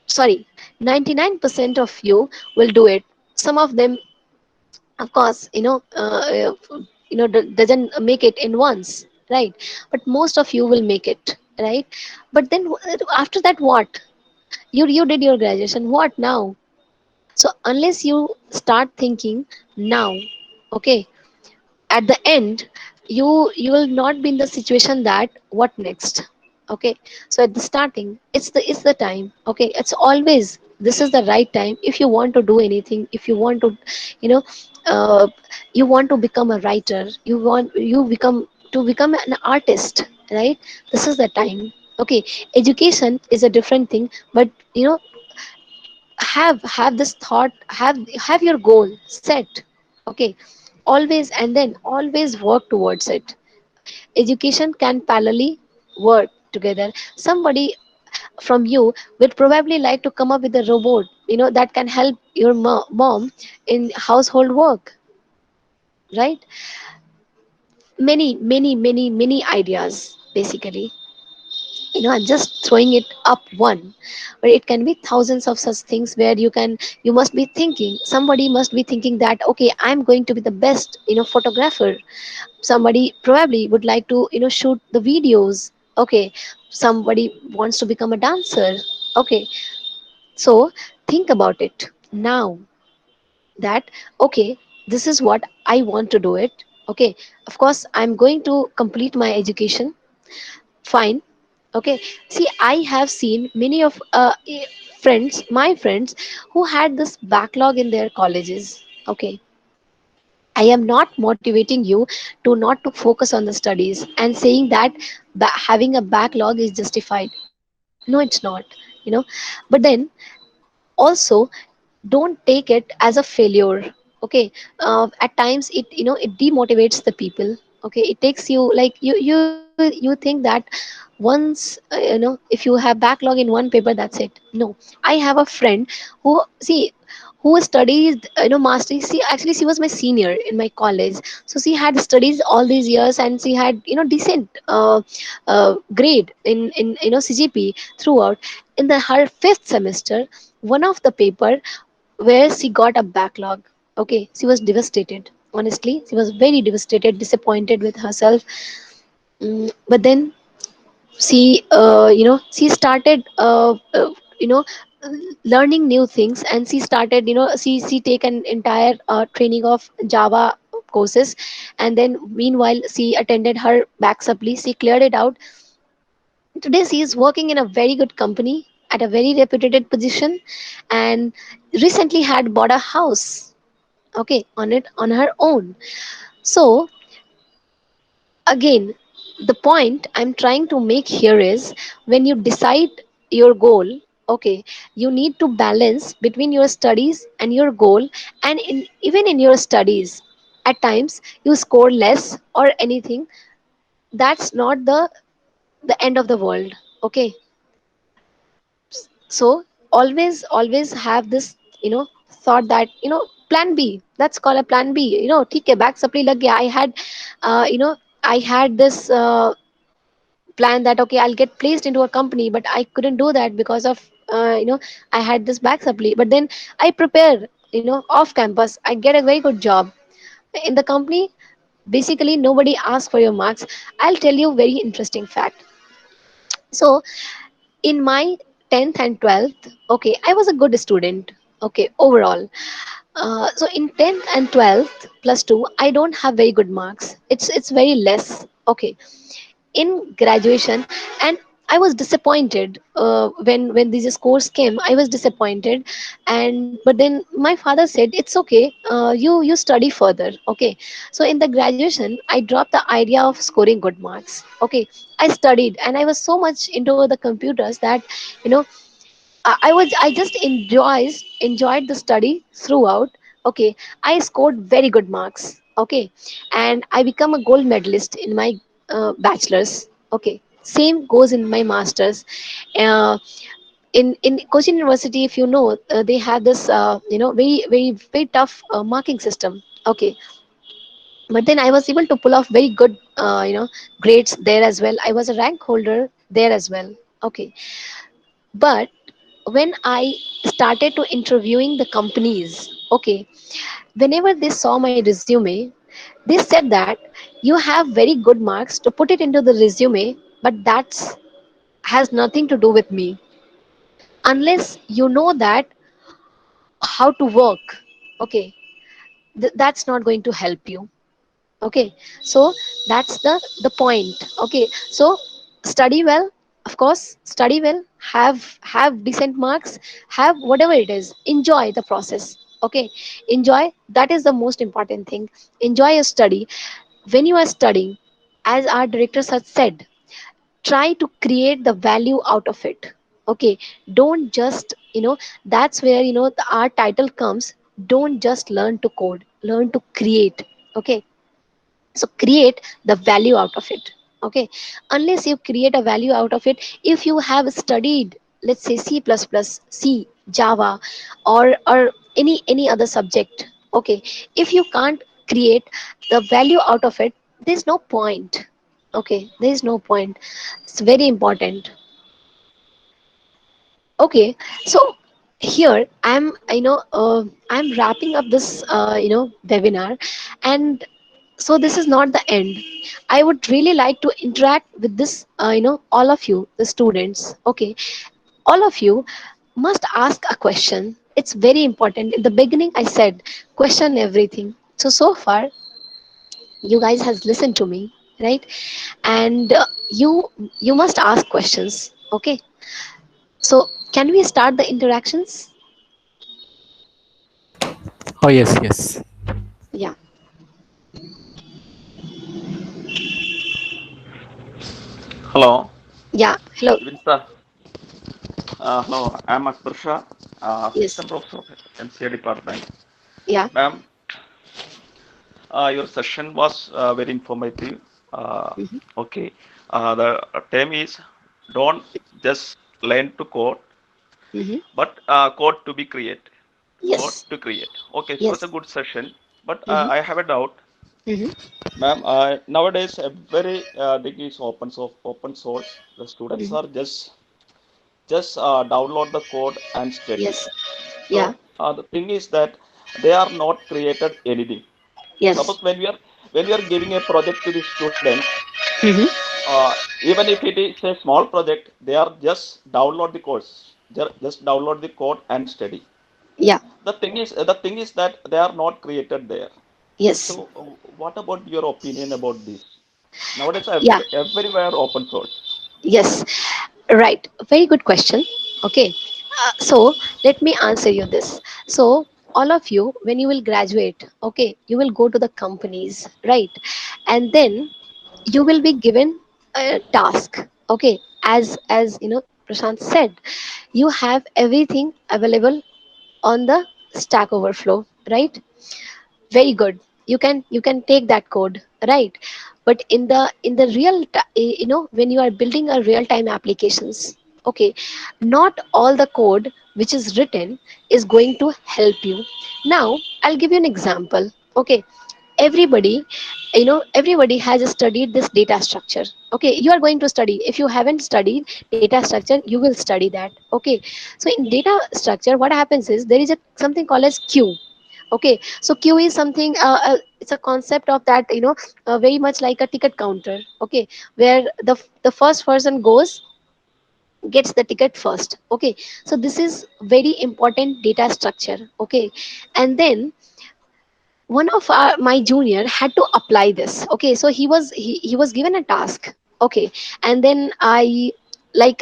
sorry, 99% of you will do it. Some of them, of course, doesn't make it in once, right? But most of you will make it, right? But then after that, what? You did your graduation, what now? So unless you start thinking now, okay, at the end, you will not be in the situation that what next. Okay, so at the starting, it's the time. Okay, it's always, this is the right time. If you want to do anything, if you want to, you know uh, you want to become a writer, you become an artist, right? This is the time. Okay, education is a different thing, but have this thought, have your goal set. Okay, always, and then always work towards it. Education can parallelly work together. Somebody from you would probably like to come up with a robot, that can help your mom in household work, right? Many ideas, basically. I'm just throwing it up one, but it can be thousands of such things where you must be thinking, somebody must be thinking that okay, I'm going to be the best, photographer. Somebody probably would like to, shoot the videos. Okay, somebody wants to become a dancer. Okay, so think about it now, that okay, this is what I want to do it. Okay, of course I'm going to complete my education. Fine. Okay, see, I have seen many of friends, my friends, who had this backlog in their colleges. Okay, I am not motivating you to not to focus on the studies and saying that having a backlog is justified. No, it's not. you know but then also, don't take it as a failure. Okay, at times it demotivates the people. Okay, it takes you like you think that once, if you have backlog in one paper, that's it. No, I have a friend who, see, who studied, mastery. See, actually she was my senior in my college, so she had studies all these years and she had, decent grade in CGP throughout. In the her fifth semester, one of the paper where she got a backlog. Okay, she was devastated. Honestly, she was very devastated, disappointed with herself. But then she started, you know learning new things, and she started, she take an entire training of Java courses. And then meanwhile she attended her back supply, she cleared it out. Today she is working in a very good company at a very reputed position, and recently had bought a house, okay, on it on her own. So again, the point I'm trying to make here is, when you decide your goal, okay, you need to balance between your studies and your goal. And even in your studies, at times you score less or anything, that's not the end of the world. Okay, so always have this, thought that, plan B, let's call a plan B. ठीक है, back supply lag gaya, I had, I had this plan that okay, I'll get placed into a company, but I couldn't do that because of, I had this back supply. But then I prepare off campus, I get a very good job in the company. Basically, nobody asks for your marks. I'll tell you a very interesting fact. So in my 10th and 12th, okay, I was a good student, okay, overall. So in 10th and 12th plus 2, I don't have very good marks. It's very less, okay, in graduation. And I was disappointed when these scores came. I was disappointed. And but then my father said, it's okay, you study further, okay. So in the graduation, I dropped the idea of scoring good marks, okay. I studied, and I was so much into the computers that, you know I just enjoyed the study throughout. Okay, I scored very good marks. Okay, and I become a gold medalist in my bachelor's. Okay, same goes in my master's. Uh, in Cochin University, if you know, they have this very tough marking system. Okay, but then I was able to pull off very good grades there as well. I was a rank holder there as well. Okay, but when I started to interviewing the companies, okay, whenever they saw my resume, they said that you have very good marks to put it into the resume, but that's has nothing to do with me unless you know that how to work. Okay, that's not going to help you. Okay, so that's the point. Okay, so study well, of course, study well, have decent marks, have whatever it is, enjoy the process. Okay, enjoy, that is the most important thing. Enjoy your study. When you are studying, as our directors have said, try to create the value out of it. Okay, don't just, that's where, our title comes. Don't just learn to code, learn to create. Okay, so create the value out of it. Okay, unless you create a value out of it, if you have studied, let's say, C++, Java, or any other subject, okay, if you can't create the value out of it, there's no point. Okay, there is no point. It's very important. Okay, so here I'm wrapping up this webinar. And so this is not the end. I would really like to interact with this, all of you, the students. Okay, all of you must ask a question. It's very important. In the beginning, I said question everything. So far, you guys has listened to me, right? And you must ask questions. Okay, so can we start the interactions? Oh, yes, yes. Yeah, Hello, yeah. Hello. even sir. Hello, I'm Akbar Shah, Yes. Assistant Professor of MCA Department. Yeah. Ma'am, your session was very informative. Uh, Hmm. okay, the term is don't just learn to code, Hmm. but code to be create. Code Yes. to create. Okay, so it's a Yes. good session. But Hmm. I have a doubt, Hmm. ma'am. Nowadays, every thing is open source. The students Hmm. are just download the code and study. Yes. Yeah. So the thing is that they are not created anything. Yes. Suppose when we are giving a project to the students, Hmm. even if it is a small project, they are just download the course, just download the code and study. Yeah. The thing is that they are not created there. Yes. So what about your opinion about this? Nowadays, Yeah. everywhere open source. Yes. Right. Very good question. Okay. So let me answer you this. So all of you, when you will graduate, okay, you will go to the companies, right? And then you will be given a task. Okay. As Prashant said, you have everything available on the Stack Overflow, right? Very good. You can take that code, right? But in the when you are building a real time applications, okay, not all the code which is written is going to help you. Now I'll give you an example. Okay, everybody, everybody has studied this data structure. Okay, you are going to study. If you haven't studied data structure, you will study that. Okay, so in data structure, what happens is there is a something called as queue. Okay, so queue is something, it's a concept of that, very much like a ticket counter. Okay, where the first person goes, gets the ticket first. Okay, so this is very important data structure. Okay, and then one of my junior had to apply this. Okay, so he was given a task. Okay, and then I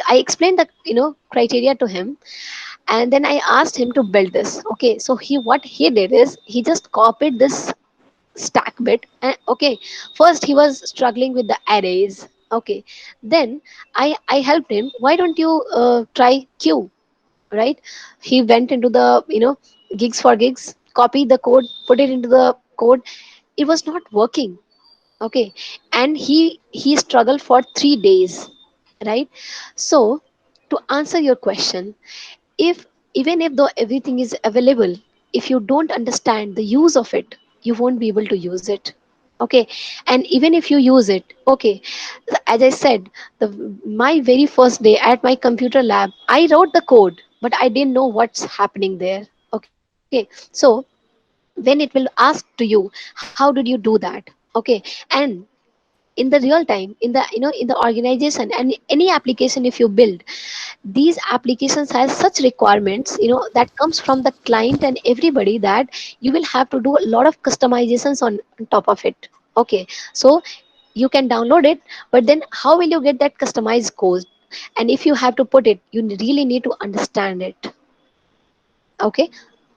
explained the criteria to him, and then I asked him to build this. Okay, so he what he did is he just copied this stack bit. And okay, first he was struggling with the arrays. Okay, then I helped him. Why don't you try queue, right? He went into the gigs for gigs, copied the code, put it into the code. It was not working. Okay, and he struggled for 3 days, right? So to answer your question, if even if though everything is available, if you don't understand the use of it, you won't be able to use it. Okay, and even if you use it, okay, as I said, the my very first day at my computer lab, I wrote the code, but I didn't know what's happening there. Okay, so when it will ask to you, how did you do that? Okay, and in the real time, in the in the organization, and any application if you build, these applications has such requirements that comes from the client and everybody, that you will have to do a lot of customizations on top of it. Okay, so you can download it, but then how will you get that customized code? And if you have to put it, you really need to understand it. Okay,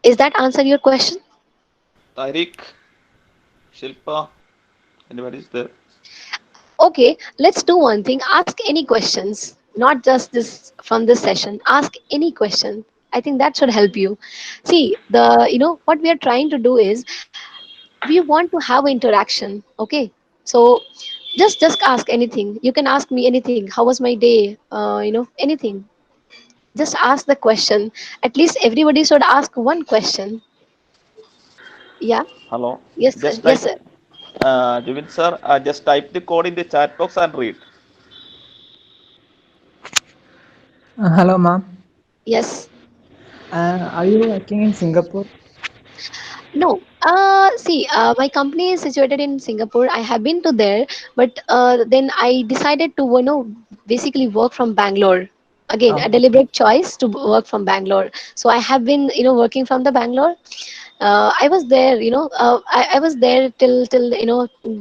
is that answer your question? Tariq, Shilpa, anybody is there? Okay, let's do one thing. Ask any questions, not just this from this session. Ask any question. I think that should help you. See, what we are trying to do is we want to have an interaction. Okay, so just ask anything. You can ask me anything. How was my day? Anything. Just ask the question. At least everybody should ask one question. Yeah. Hello. Yes, sir. Just Yes, type, sir. Jivin sir, just type the code in the chat box and read. Hello, ma'am. Yes. Are you working in Singapore? No. See, my company is situated in Singapore. I have been to there, but then I decided to, basically work from Bangalore. Again, a Okay. deliberate choice to work from Bangalore. So I have been, working from the Bangalore. I was there, I was there till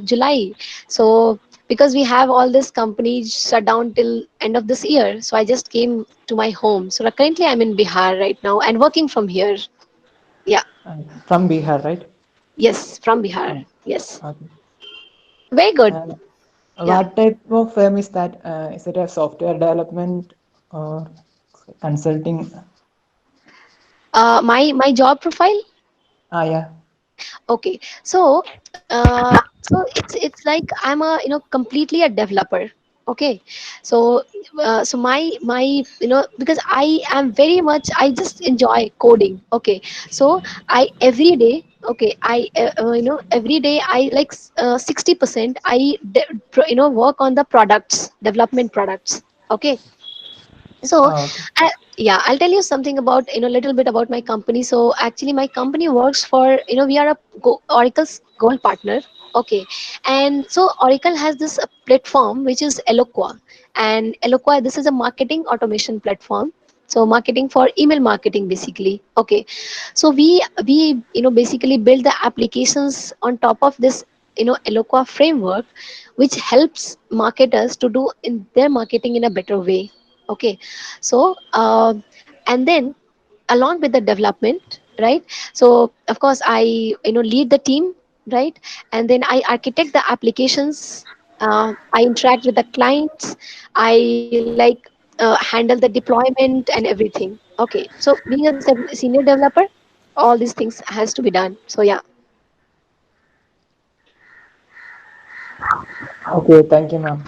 July. So because we have all this companies shut down till end of this year, so I just came to my home. So currently I'm in Bihar right now and working from here. Yeah. From Bihar, right? Yes, from Bihar. Oh, Yes. okay. Very good. Uh, Yeah. what type of firm is that? Is it a software development or consulting? My job profile. Ah, yeah. Okay. So it's like I'm a completely a developer. Okay. So so my because I am very much, I just enjoy coding. Okay. So I every day. Okay, I every day I like 60% work on the products, development products. Okay, so Ah, okay. yeah, I'll tell you something about little bit about my company. So actually my company works for we are a Oracle's gold partner. Okay, and so Oracle has this platform which is Eloqua. And Eloqua, this is a marketing automation platform, so marketing for email marketing basically. Okay, so we basically build the applications on top of this Eloqua framework, which helps marketers to do in their marketing in a better way. Okay, so and then along with the development, right? So of course I lead the team, right? And then I architect the applications. I interact with the clients. I like handle the deployment and everything. Okay, so being a senior developer, all these things has to be done. So yeah. Okay, thank you, ma'am.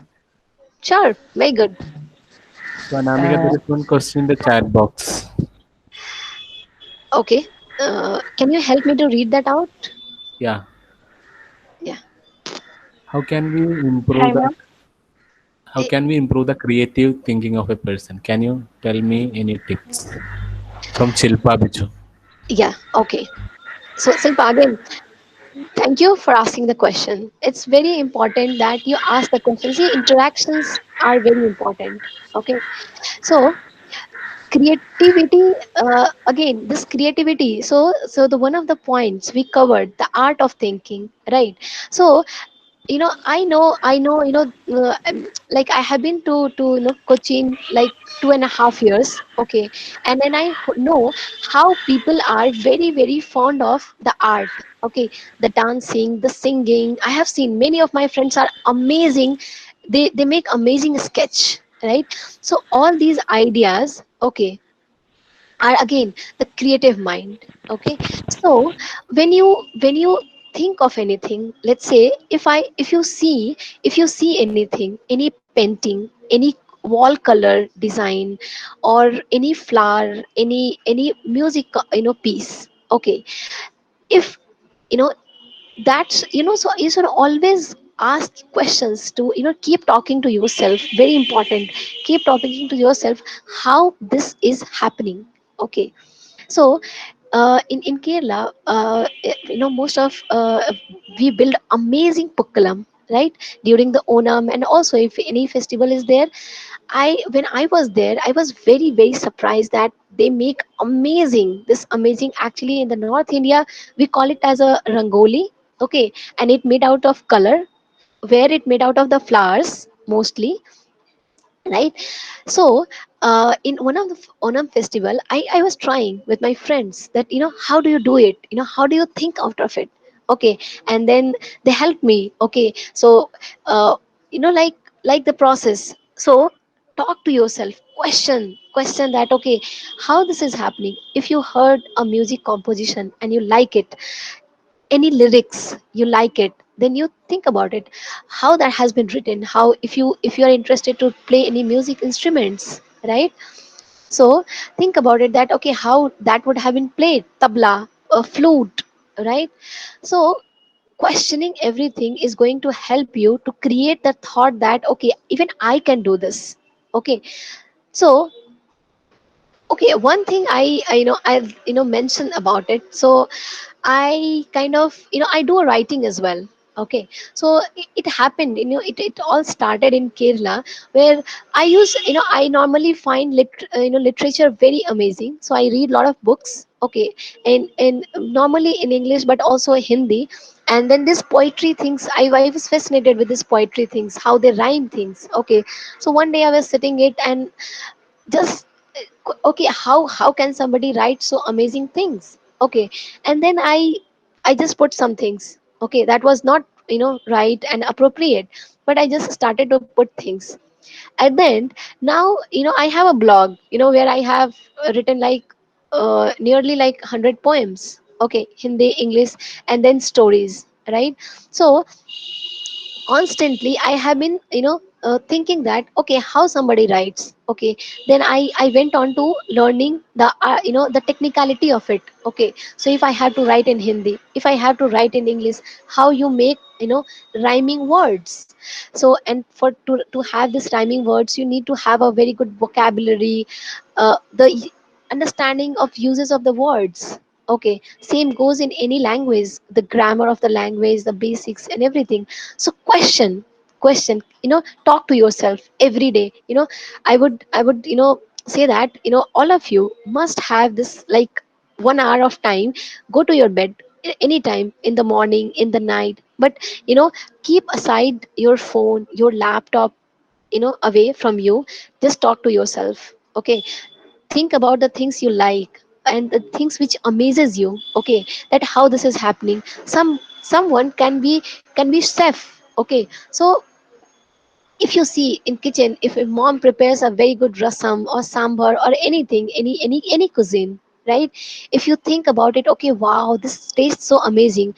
Sure, very good. So Anamika, Uh, there is one question in the chat box. Okay, can you help me to read that out? Yeah. How can we Hi, improve the ma'am. how can we improve the creative thinking of a person? Can you tell me any tips from Shilpa Bichu? Yeah, okay. So Silpa, again, thank you for asking the question. It's very important that you ask the question. See, interactions are very important. Okay, so creativity, again, this creativity. So the one of the points we covered, the art of thinking, right? So like I have been to Cochin like 2.5 years. Okay, and then I know how people are very very fond of the art. Okay, the dancing, the singing. I have seen many of my friends are amazing. They make amazing sketch, right? So all these ideas, okay, are again the creative mind. Okay, so when you think of anything, let's say, if you see anything, any painting, any wall color design, or any flower, any music, piece. Okay, if you know that's so you should always ask questions to keep talking to yourself. Very important. Keep talking to yourself how this is happening. Okay, so in Kerala, most of we build amazing pukkalam, right, during the Onam, and also if any festival is there. When I was there, I was very very surprised that they make amazing. Actually, in the North India, we call it as a rangoli. Okay, and it made out of color, where it made out of the flowers mostly, right? So in one of the Onam festival, I was trying with my friends that how do you do it, how do you think out of it. Okay, and then they helped me. Okay, so uh, like the process. So talk to yourself, question that, okay, how this is happening. If you heard a music composition and you like it, any lyrics you like it, then you think about it, how that has been written, how, if you are interested to play any music instruments, right? So think about it, that okay, how that would have been played, tabla, a flute, right? So questioning everything is going to help you to create the thought that, okay, even I can do this. Okay, so okay, one thing I've mentioned about it. So I kind of, I do a writing as well. Okay, so it happened, it all started in Kerala, where I use, I normally find literature very amazing. So I read a lot of books. Okay, and normally in English, but also Hindi. And then this poetry things, I was fascinated with this poetry things, how they rhyme things. Okay, so one day I was sitting it and just okay, how can somebody write so amazing things. Okay, and then I just put some things, okay, that was not right and appropriate, but I just started to put things. And then now I have a blog, where I have written like nearly like 100 poems. Okay, Hindi, English, and then stories, right? So constantly I have been thinking that, okay, how somebody writes. Okay, then I went on to learning the the technicality of it. Okay, so if I have to write in Hindi, if I have to write in English, how you make rhyming words. So, and to have this rhyming words, you need to have a very good vocabulary, the understanding of uses of the words. Okay, same goes in any language, the grammar of the language, the basics and everything. So question, talk to yourself every day. I would say that all of you must have this like 1 hour of time. Go to your bed anytime, in the morning, in the night, but keep aside your phone, your laptop, away from you. Just talk to yourself. Okay, think about the things you like and the things which amazes you. Okay, that how this is happening. Someone can be chef. Okay, so if you see in kitchen, if a mom prepares a very good rasam or sambar or anything, any cuisine, right? If you think about it, okay, wow, this tastes so amazing.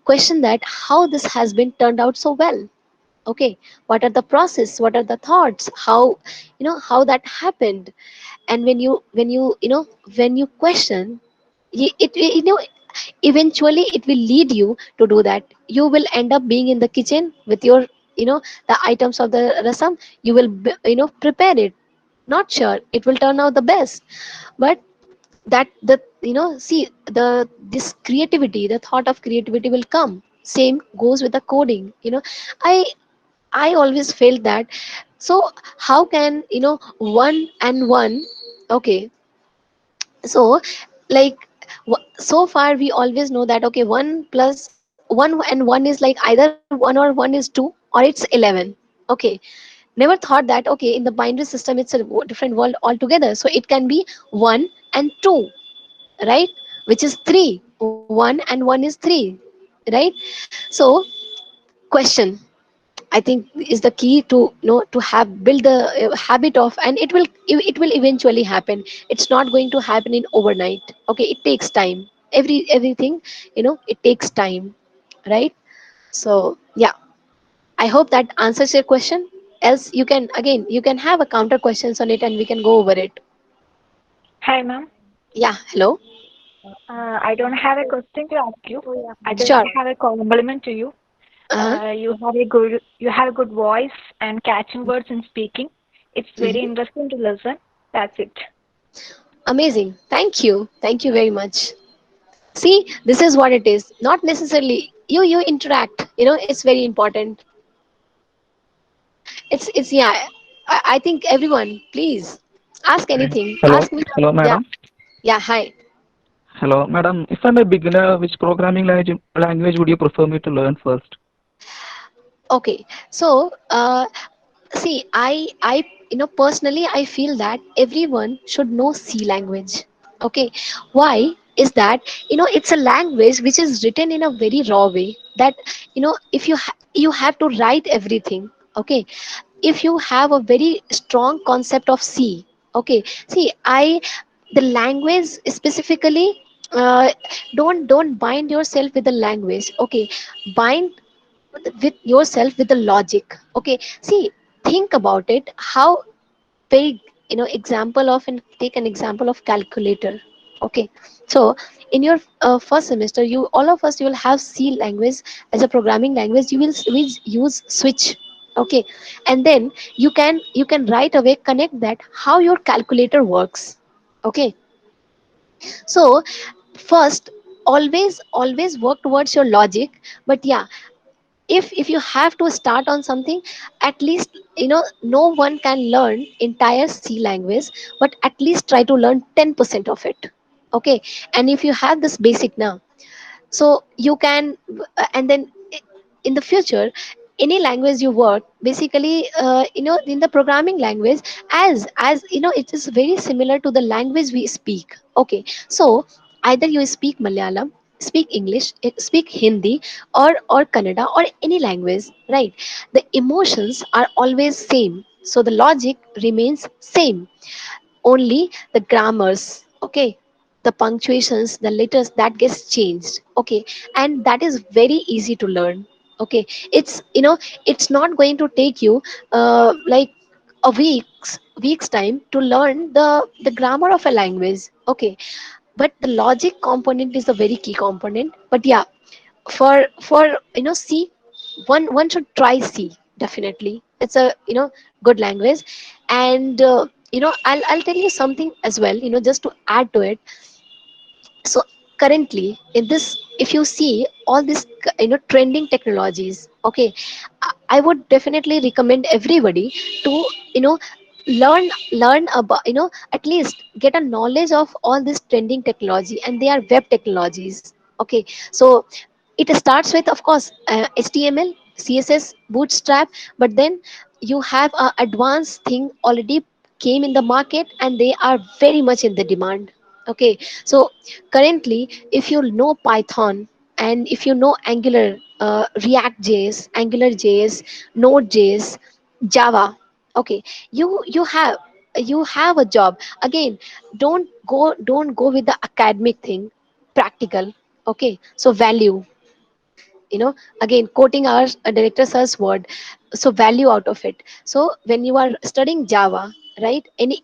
Question that how this has been turned out so well. Okay, what are the process, what are the thoughts, how how that happened. And when you question, it eventually it will lead you to do that. You will end up being in the kitchen with your, the items of the rasam. You will prepare it. Not sure it will turn out the best, but that the see the this creativity, the thought of creativity will come. Same goes with the coding. i I always felt that. So how can one and one, okay, so like so far we always know that okay, 1 plus 1 and 1 is like either 1 or 1 is 2 or it's 11. Okay, never thought that okay, in the binary system it's a different world altogether, so it can be 1 and 2, right, which is 3. 1 and 1 is 3, right? So question, I think, is the key to to have build the habit of, and it will eventually happen. It's not going to happen in overnight. Okay, it takes time. Everything, it takes time, right? So yeah, I hope that answers your question. Else you can, again, you can have a counter questions on it and we can go over it. Hi, ma'am. Yeah, hello. I don't have a question to ask you. I just Sure. have a compliment to you. Uh-huh. You have a good voice and catching words in speaking. It's very Hmm. interesting to listen. That's it. Amazing. Thank you very much. See, this is what it is. Not necessarily you interact. It's very important. It's yeah. I think everyone, please ask anything. Hello, Ask me. hello, Yeah, madam. yeah. Hi. Hello, madam. If I'm a beginner, which programming language would you prefer me to learn first? Okay. So, see, I personally I feel that everyone should know C language. Okay, why is that? It's a language which is written in a very raw way. That if you have to write everything. Okay, if you have a very strong concept of C. Okay, see, the language specifically. Don't bind yourself with the language. Okay, bind with yourself with the logic. Okay, see, think about it. How very example of, and take an example of calculator. Okay, so in your first semester, you all of us, you will have C language as a programming language. You will use switch. Okay, and then you can right away connect that how your calculator works. Okay, so first, always work towards your logic. But yeah, if you have to start on something, at least no one can learn entire C language, but at least try to learn 10% of it. Okay, and if you have this basic now, so you can, and then in the future, any language you work, basically in the programming language, as it is very similar to the language we speak. Okay, so either you speak Malayalam, speak English, speak Hindi, or Kannada, or any language, right? The emotions are always same, so the logic remains same. Only the grammars, okay, the punctuations, the letters, that gets changed. Okay, and that is very easy to learn. Okay, it's not going to take you like a week's time to learn the grammar of a language. Okay, but the logic component is a very key component. But yeah, for C, one should try C. Definitely, it's a good language. And I'll tell you something as well, just to add to it. So currently in this, if you see all this trending technologies, okay, I would definitely recommend everybody to you know learn about, at least get a knowledge of all this trending technology, and they are web technologies. Okay, so it starts with, of course, HTML, CSS, Bootstrap, but then you have a advanced thing already came in the market, and they are very much in the demand. Okay, so currently, if you know Python, and if you know Angular, React JS, Angular JS, Node JS, Java, okay, you have a job. Again, don't go with the academic thing, practical. Okay, so value, again, quoting our director sir's word, so value out of it. So when you are studying Java, right? Any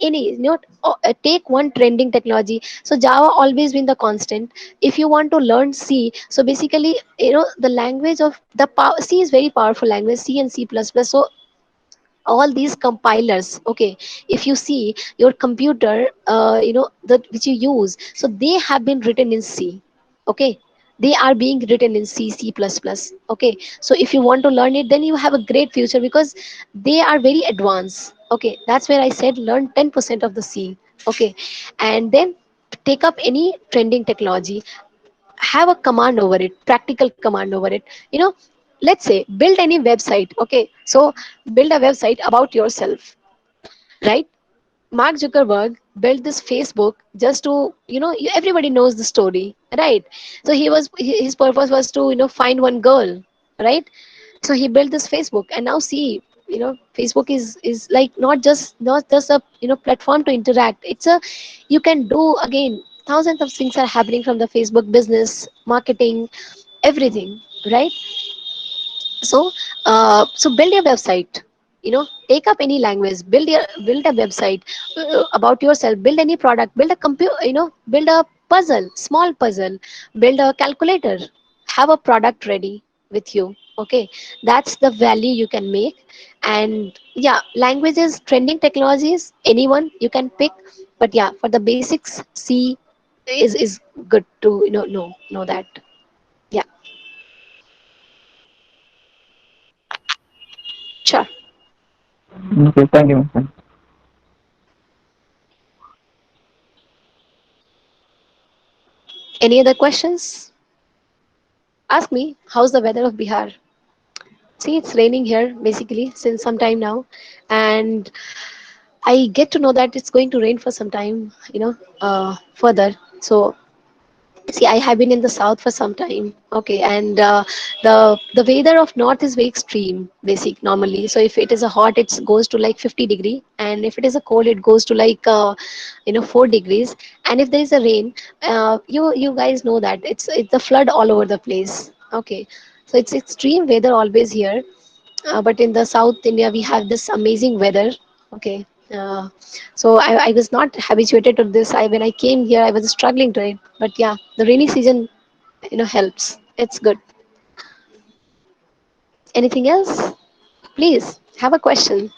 take one trending technology. So Java always been the constant. If you want to learn C, so basically, the language of C is very powerful language, C and C++. So all these compilers, okay, if you see your computer, that which you use, so they have been written in C, okay, they are being written in C++, okay. So if you want to learn it, then you have a great future because they are very advanced, okay. That's where I said learn 10% of the C, okay. And then take up any trending technology, have a command over it, practical command over it, let's say build any website, okay. So build a website about yourself, right? Mark Zuckerberg built this Facebook just to, everybody knows the story, right? So his purpose was to, find one girl, right? So he built this Facebook, and now see, Facebook is like not just a, platform to interact. It's a, you can do again thousands of things are happening from the Facebook, business, marketing, everything, right? So build your website, take up any language, build a website about yourself, build any product, build a computer, build a puzzle, small puzzle, build a calculator, have a product ready with you, okay. That's the value you can make. And yeah, languages, trending technologies, anyone you can pick. But yeah, for the basics, C is good to, know that. Yeah, sure. Okay, thank you, ma'am. Any other questions? Ask me, how's the weather of Bihar? See, it's raining here basically since some time now, and I get to know that it's going to rain for some time, further. So see, I have been in the south for some time, okay, and the weather of north is very extreme, basic normally. So if it is a hot, it goes to like 50 degree, and if it is a cold, it goes to like 4 degrees. And if there is a rain, you guys know that it's a flood all over the place, okay. So it's extreme weather always here, but in the South India, we have this amazing weather. Okay. So I was not habituated to this. When I came here, I was struggling to it. But yeah, the rainy season, helps. It's good. Anything else? Please have a question.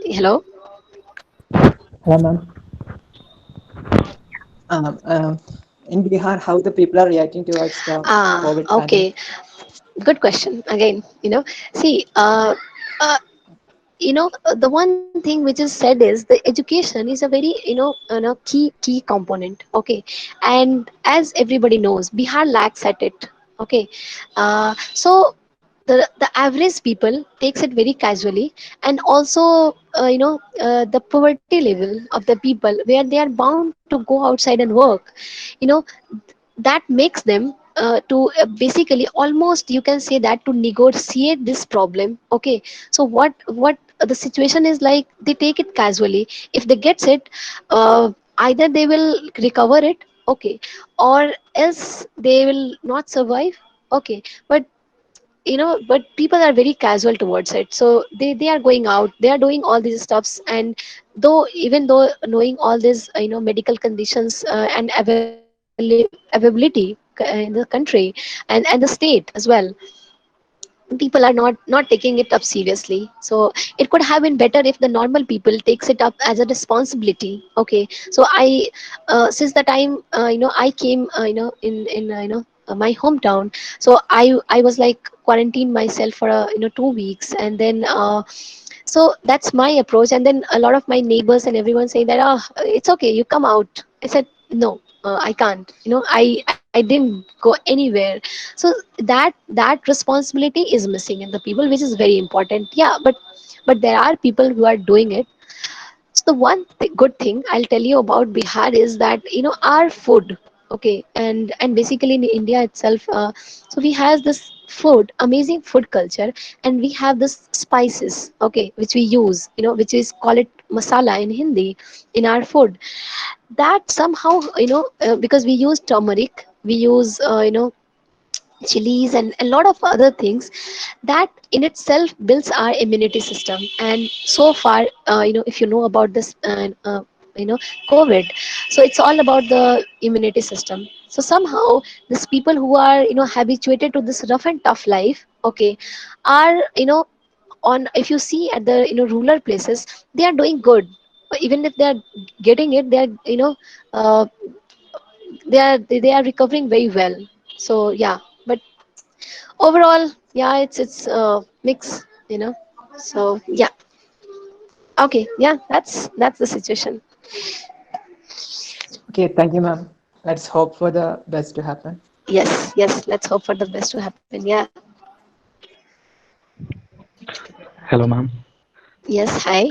Hello. Hello, ma'am. Um, in Bihar, how the people are reacting towards the COVID pandemic? Okay. Good question. Again, see, uh, the one thing which is said is the education is a very, key component, okay. And as everybody knows, Bihar lacks at it, okay. So the average people takes it very casually. And also, the poverty level of the people, where they are bound to go outside and work, you know that makes them to basically, almost you can say that, to negotiate this problem, okay. So what the situation is like, they take it casually. If they gets it, either they will recover it, okay, or else they will not survive, okay. But people are very casual towards it, so they are going out, they are doing all these stuffs. And though, even though knowing all these, medical conditions, and availability in the country, and the state as well, people are not taking it up seriously. So it could have been better if the normal people takes it up as a responsibility, okay. So since the time, I came, in my hometown. So I was like quarantined myself for 2 weeks, and then so that's my approach. And then a lot of my neighbors and everyone saying that, oh, it's okay, you come out. I said no, I can't, I didn't go anywhere. So that responsibility is missing in the people, which is very important. Yeah, but there are people who are doing it. So the one good thing I'll tell you about Bihar is that, our food, okay, and basically in India itself, so we have this food, amazing food culture, and we have this spices, okay, which we use, which is call it masala in Hindi, in our food. That somehow, because we use turmeric, we use, chilies and a lot of other things that in itself builds our immunity system. And so far, if you know about this COVID, so it's all about the immunity system. So somehow these people who are habituated to this rough and tough life, okay, are on, if you see at the rural places, they are doing good. Even if they are getting it, they are uh, they are recovering very well. So yeah, but overall, yeah, it's mix, so yeah. Okay, yeah, that's the situation. Okay, thank you, ma'am. Let's hope for the best to happen. Yes, yes, let's hope for the best to happen. Yeah. Hello, ma'am. Yes, hi,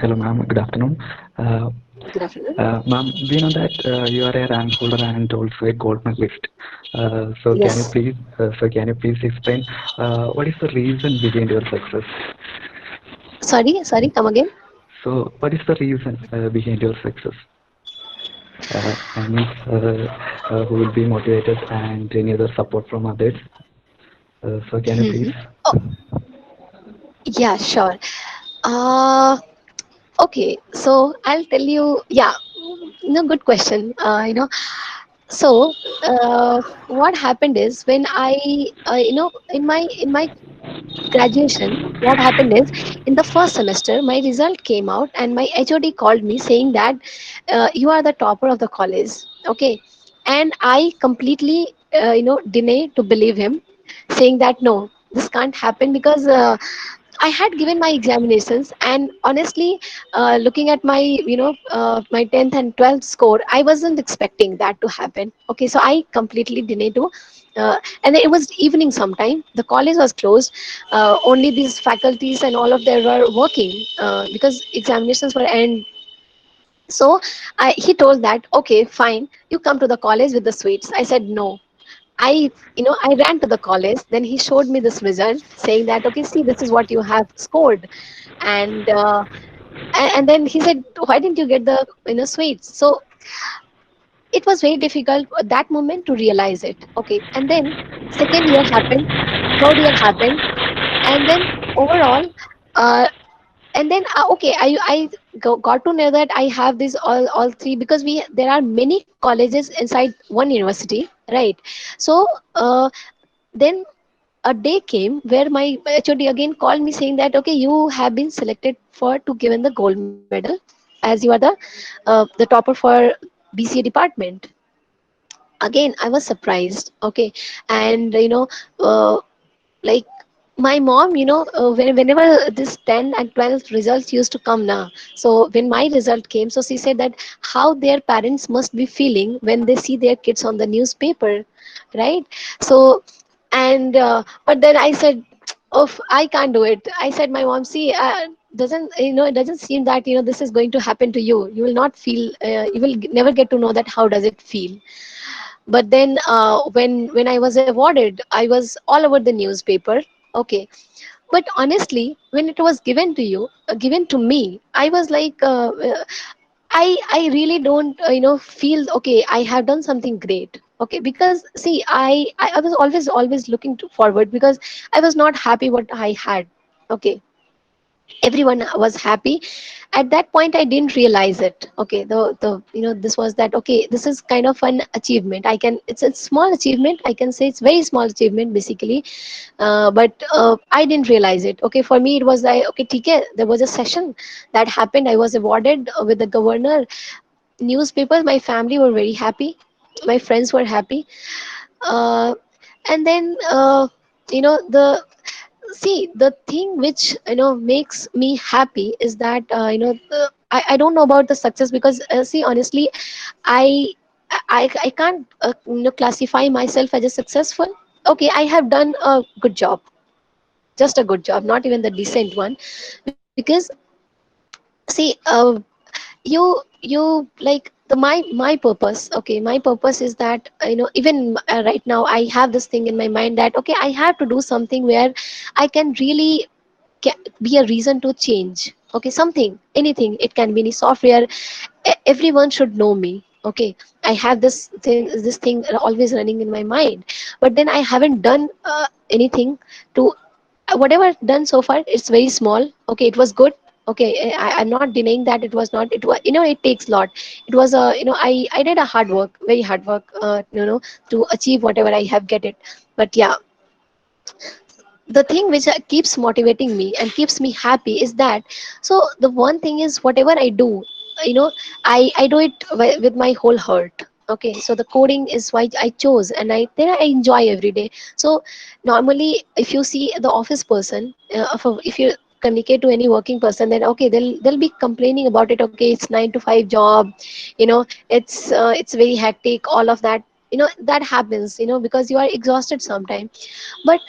Hello, ma'am. Good afternoon. Uh, good afternoon. Ma'am, we know that you are a rank holder and also a gold medalist. Yes, So can you please explain what is the reason behind your success? sorry, come again. So, what is the reason behind your success? I mean, who will be motivated and any other support from others? So, can you please? Hmm. Oh, yeah, sure. uh okay, so I'll tell you. Yeah, no, good question. So what happened is, when I in my graduation, what happened is, in the first semester my result came out and my HOD called me saying that you are the topper of the college. Okay, and I completely deny to believe him, saying that no, this can't happen, because I had given my examinations, and honestly, looking at my my 10th and 12th score, I wasn't expecting that to happen. Okay, so I completely denied to. And then it was evening sometime. The college was closed. Only these faculties and all of them were working because examinations were end. So he told that, okay, fine, you come to the college with the sweets. I said no. I ran to the college. Then he showed me this result, saying that, okay, see, this is what you have scored. And and then he said, why didn't you get the sweets? So it was very difficult at that moment to realize it. Okay, and then second year happened, third year happened, and then overall, uh, and then okay, got to know that I have this all three, because we there are many colleges inside one university, right? So uh, then a day came where my HOD again called me, saying that, okay, you have been selected for to given the gold medal, as you are the topper for BCA department. Again, I was surprised. Okay, and like my mom, whenever this 10 and 12 results used to come now, so when my result came, so she said that how their parents must be feeling when they see their kids on the newspaper, right? So, and but then I said, oh, I can't do it. I said, my mom, see, doesn't it doesn't seem that this is going to happen to you. You will not feel, you will never get to know that how does it feel. But then when I was awarded, I was all over the newspaper. Okay, but honestly, when it was given to you, given to me, I was like, I really don't feel okay, I have done something great. Okay, because see, I was always looking to forward, because I was not happy what I had. Okay, everyone was happy. At that point I didn't realize it. Okay, the this was that, okay, this is kind of an achievement. It's a small achievement, I can say. It's very small achievement basically. But I didn't realize it. Okay, for me it was like, okay, TK, there was a session that happened, I was awarded with the governor, newspapers, my family were very happy, my friends were happy. uh, and then the see, the thing which makes me happy is that I don't know about the success, because see, honestly, i I can't classify myself as a successful. Okay, I have done a good job, just a good job, not even the decent one. Because see, you like my purpose. Okay, my purpose is that even right now I have this thing in my mind that, okay, I have to do something where I can really be a reason to change. Okay, something, anything, it can be any software. Everyone should know me. Okay, I have this thing always running in my mind, but then I haven't done anything to whatever I've done so far. It's very small. Okay, it was good. Okay, I'm not denying that it was not. It was, it takes a lot. It was a, I did a hard work, very hard work, to achieve whatever I have get it. But yeah, the thing which keeps motivating me and keeps me happy is that, so the one thing is whatever I do, you know I do it with my whole heart. Okay, so the coding is why I chose, and I enjoy every day. So normally if you see the office person, if you communicate to any working person, then okay, they'll be complaining about it. Okay, it's 9 to 5 job, it's very hectic, all of that. That happens, because you are exhausted sometime. But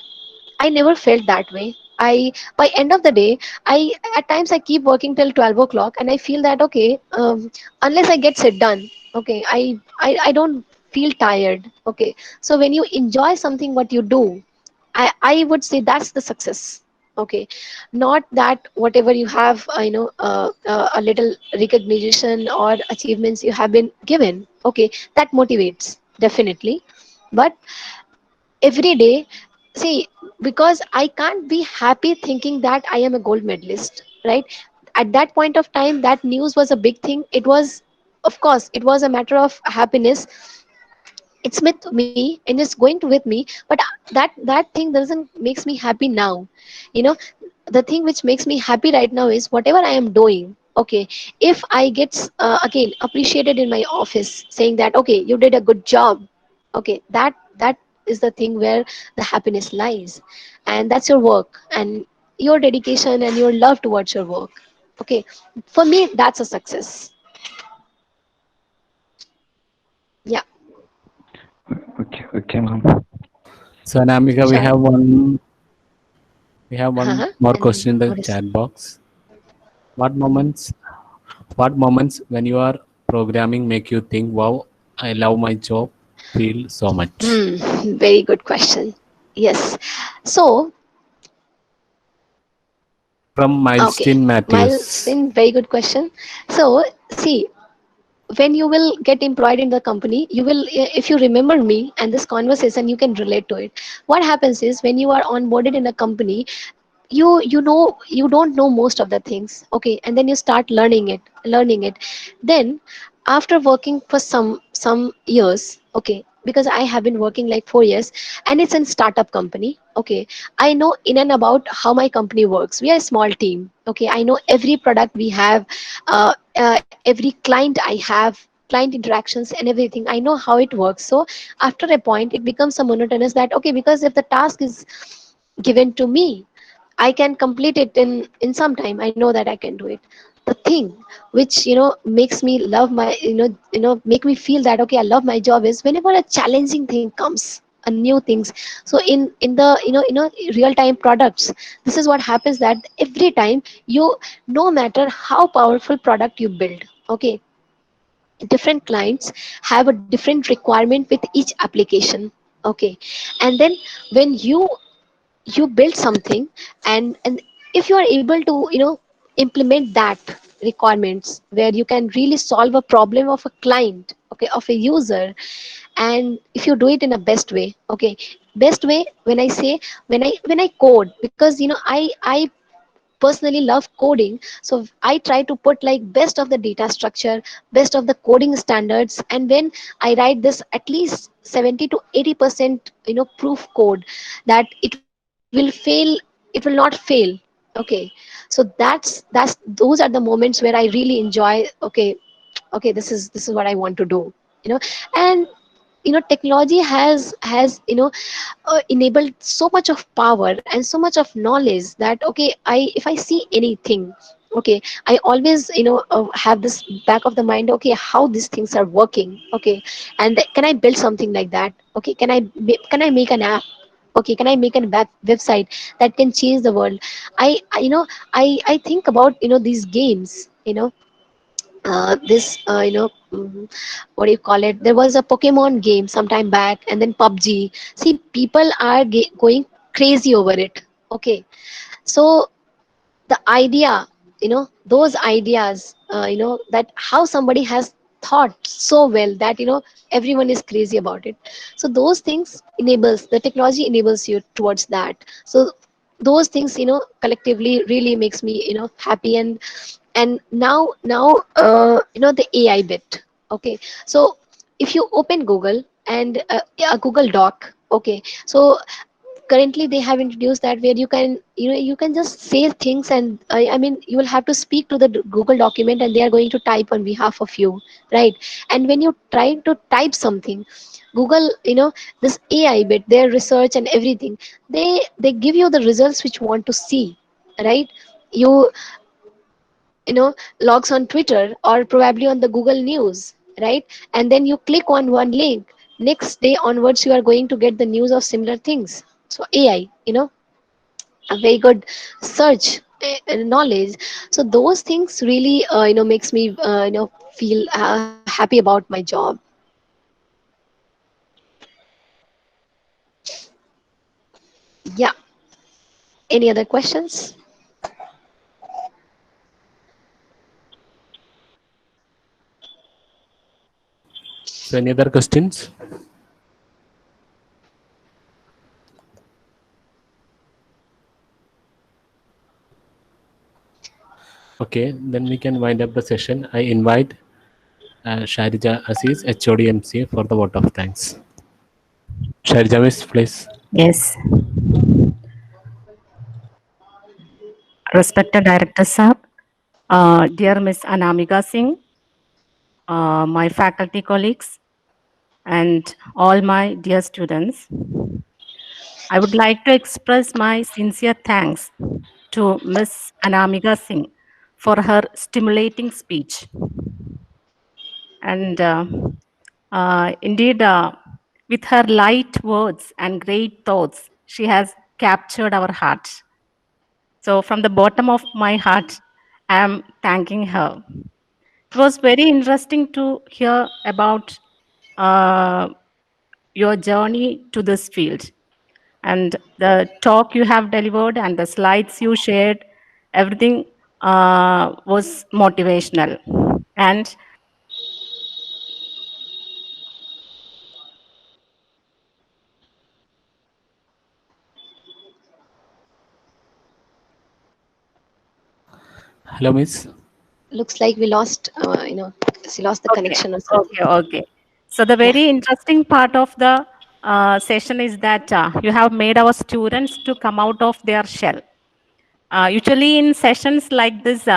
I never felt that way. By end of the day, I at times I keep working till 12 o'clock, and I feel that okay, unless I get it done, okay, I don't feel tired. Okay, so when you enjoy something what you do, I would say that's the success. Okay, not that whatever you have, a little recognition or achievements you have been given. Okay, that motivates definitely, but every day, see, because I can't be happy thinking that I am a gold medalist, right? At that point of time, that news was a big thing. It was, of course, it was a matter of happiness. It's with me and it's going to with me, but that thing doesn't makes me happy now. you know the thing which makes me happy right now is whatever I am doing. Okay, if I get again appreciated in my office saying that okay, you did a good job. Okay, that is the thing where the happiness lies, and that's your work and your dedication and your love towards your work. Okay, for me that's a success. Yeah. Okay, okay, ma'am. So Anamika, we Sure. have one Uh-huh. more And question in the what is? chat box. What moments what moments when you are programming make you think, wow, I love my job, feel so much? Very good question. Yes. So, From okay, Milestone Matthews. milestone, very good question. So, see, when you will get employed in the company, you will, if you remember me and this conversation, you can relate to it. What happens is when you are onboarded in a company, you don't know most of the things. Okay, and then you start learning it. Then after working for some years, okay, because I have been working like 4 years, and it's in startup company. Okay, I know in and about how my company works. We are a small team. Okay, I know every product we have, every client I have, client interactions and everything. I know how it works. So after a point it becomes a monotonous that okay, because if the task is given to me, I can complete it in some time. I know that I can do it. The thing which makes me love my make me feel that okay, I love my job is whenever a challenging thing comes, a new things. So in the real time products, this is what happens that every time you, no matter how powerful product you build, okay, different clients have a different requirement with each application. Okay, and then when you build something, and if you are able to implement that requirements where you can really solve a problem of a client, okay, of a user, and if you do it in a best way. Okay, best way, when I say, when I code, because I personally love coding, so I try to put like best of the data structure, best of the coding standards, and when I write this at least 70 to 80% proof code, that it will fail, it will not fail. Okay, so that's those are the moments where I really enjoy. Okay, okay, this is what I want to do. And technology has enabled so much of power and so much of knowledge that okay, I if I see anything, okay, I always have this back of the mind, okay, how these things are working. Okay, and can I build something like that? Okay, can I make an app? Okay, can I make a website that can change the world? I think about these games, this what do you call it, there was a Pokemon game sometime back, and then PUBG. See, people are going crazy over it. Okay, so the idea, those ideas, that how somebody has thought so well that everyone is crazy about it. So those things enables, the technology enables you towards that. So those things collectively really makes me happy. And now the AI bit. Okay, so if you open Google and a Google Doc, okay, so currently they have introduced that where you can you can just say things, and I mean you will have to speak to the Google document and they are going to type on behalf of you, right? And when you try to type something, Google, this AI bit, their research and everything, they give you the results which you want to see, right? You logs on Twitter or probably on the Google News, right? And then you click on one link. Next day onwards, you are going to get the news of similar things. So AI, a very good search and knowledge. So those things really, makes me, feel happy about my job. Yeah. Any other questions? So any other questions? Okay, then we can wind up the session. I invite Sharija Aziz, HOD MCA, for the vote of thanks. Sharija Miss, please. Yes, respected Director Sir, dear Miss Anamika Singh, my faculty colleagues, and all my dear students, I would like to express my sincere thanks to Miss Anamika Singh for her stimulating speech. And indeed, with her light words and great thoughts, she has captured our hearts. So, from the bottom of my heart, I am thanking her. It was very interesting to hear about uh, your journey to this field, and the talk you have delivered and the slides you shared. Everything was motivational. And Hello, Miss. Looks like we lost, she lost the okay, connection or something. okay. So the Yeah. very interesting part of the session is that you have made our students to come out of their shell. Usually in sessions like this,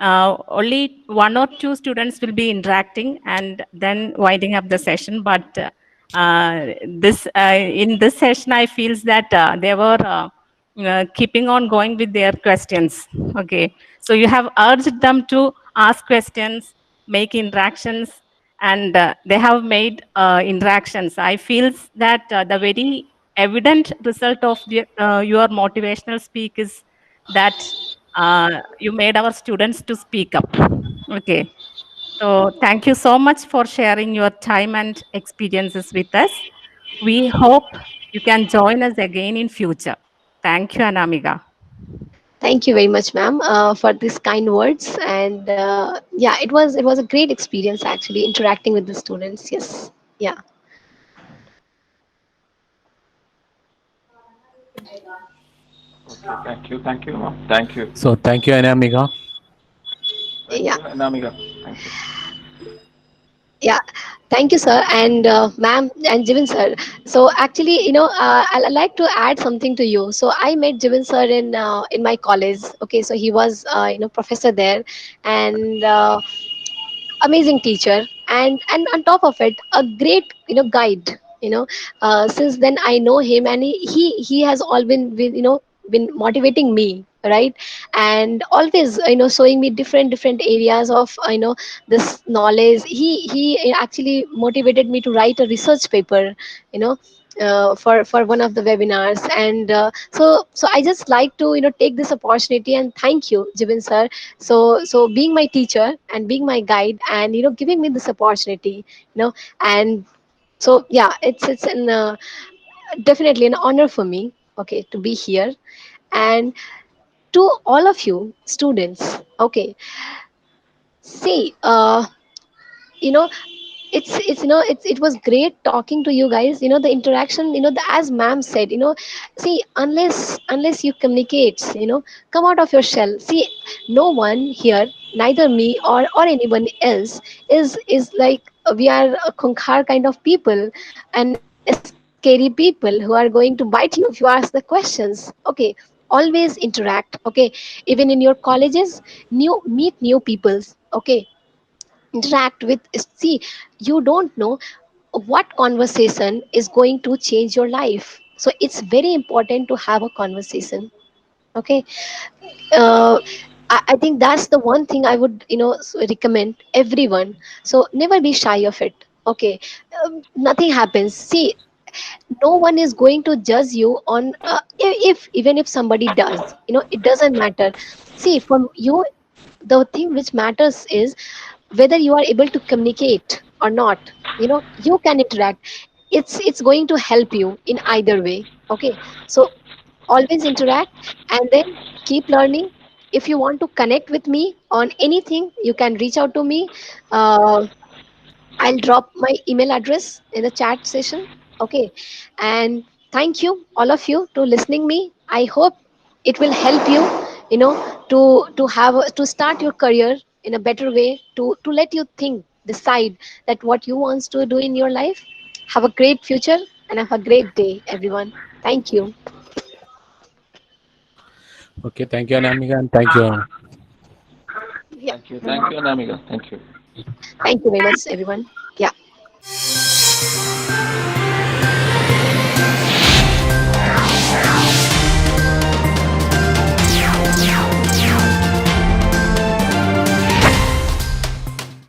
only one or two students will be interacting and then winding up the session. But this in this session, I feels that they were keeping on going with their questions. Okay, so you have urged them to ask questions, make interactions, and they have made interactions. I feels that the very evident result of your motivational speak is that you made our students to speak up. Okay, so thank you so much for sharing your time and experiences with us. We hope you can join us again in future. Thank you, Anamika. Thank you very much, ma'am, for these kind words. And yeah, it was a great experience actually interacting with the students. Yes, yeah, Okay, thank you, ma'am. Thank you. So thank you, Anamika. Thank yeah, you, Anamika. Thank you. yeah. Thank you, sir, and ma'am, and Jivin sir. So actually, I'd like to add something to you. So I met Jivin sir in my college. Okay, so he was professor there, and amazing teacher, and on top of it a great guide. Since then I know him, and he has all been motivating me, right? And always showing me different areas of this knowledge. He actually motivated me to write a research paper, you know for one of the webinars. And so I just like to take this opportunity and thank you, Jibin sir. So being my teacher and being my guide, and giving me this opportunity, and so yeah, it's an definitely an honor for me, okay, to be here. And to all of you students, okay, see, it was great talking to you guys. The interaction, as ma'am said, see, unless you communicate, come out of your shell. See, no one here, neither me or anyone else, is like we are a conquer kind of people and scary people who are going to bite you if you ask the questions. Okay, always interact. Okay, even in your colleges, meet new peoples. Okay, interact with, see, you don't know what conversation is going to change your life, so it's very important to have a conversation. Okay. uh, I think that's the one thing I would recommend everyone. So never be shy of it. Okay. Nothing happens. See, no one is going to judge you on if even if somebody does, it doesn't matter. See, from you, the thing which matters is whether you are able to communicate or not. You can interact. It's going to help you in either way. Okay. So always interact, and then keep learning. If you want to connect with me on anything, you can reach out to me. uh, I'll drop my email address in the chat session. Okay. And thank you, all of you, to listening me. I hope it will help you, to start your career in a better way, to let you think, decide that what you want to do in your life. Have a great future and have a great day, everyone. Thank you. Okay, thank you, Anamika, and thank you. Yeah. Thank you, Anamika. Thank you. Thank you very much, everyone. Yeah.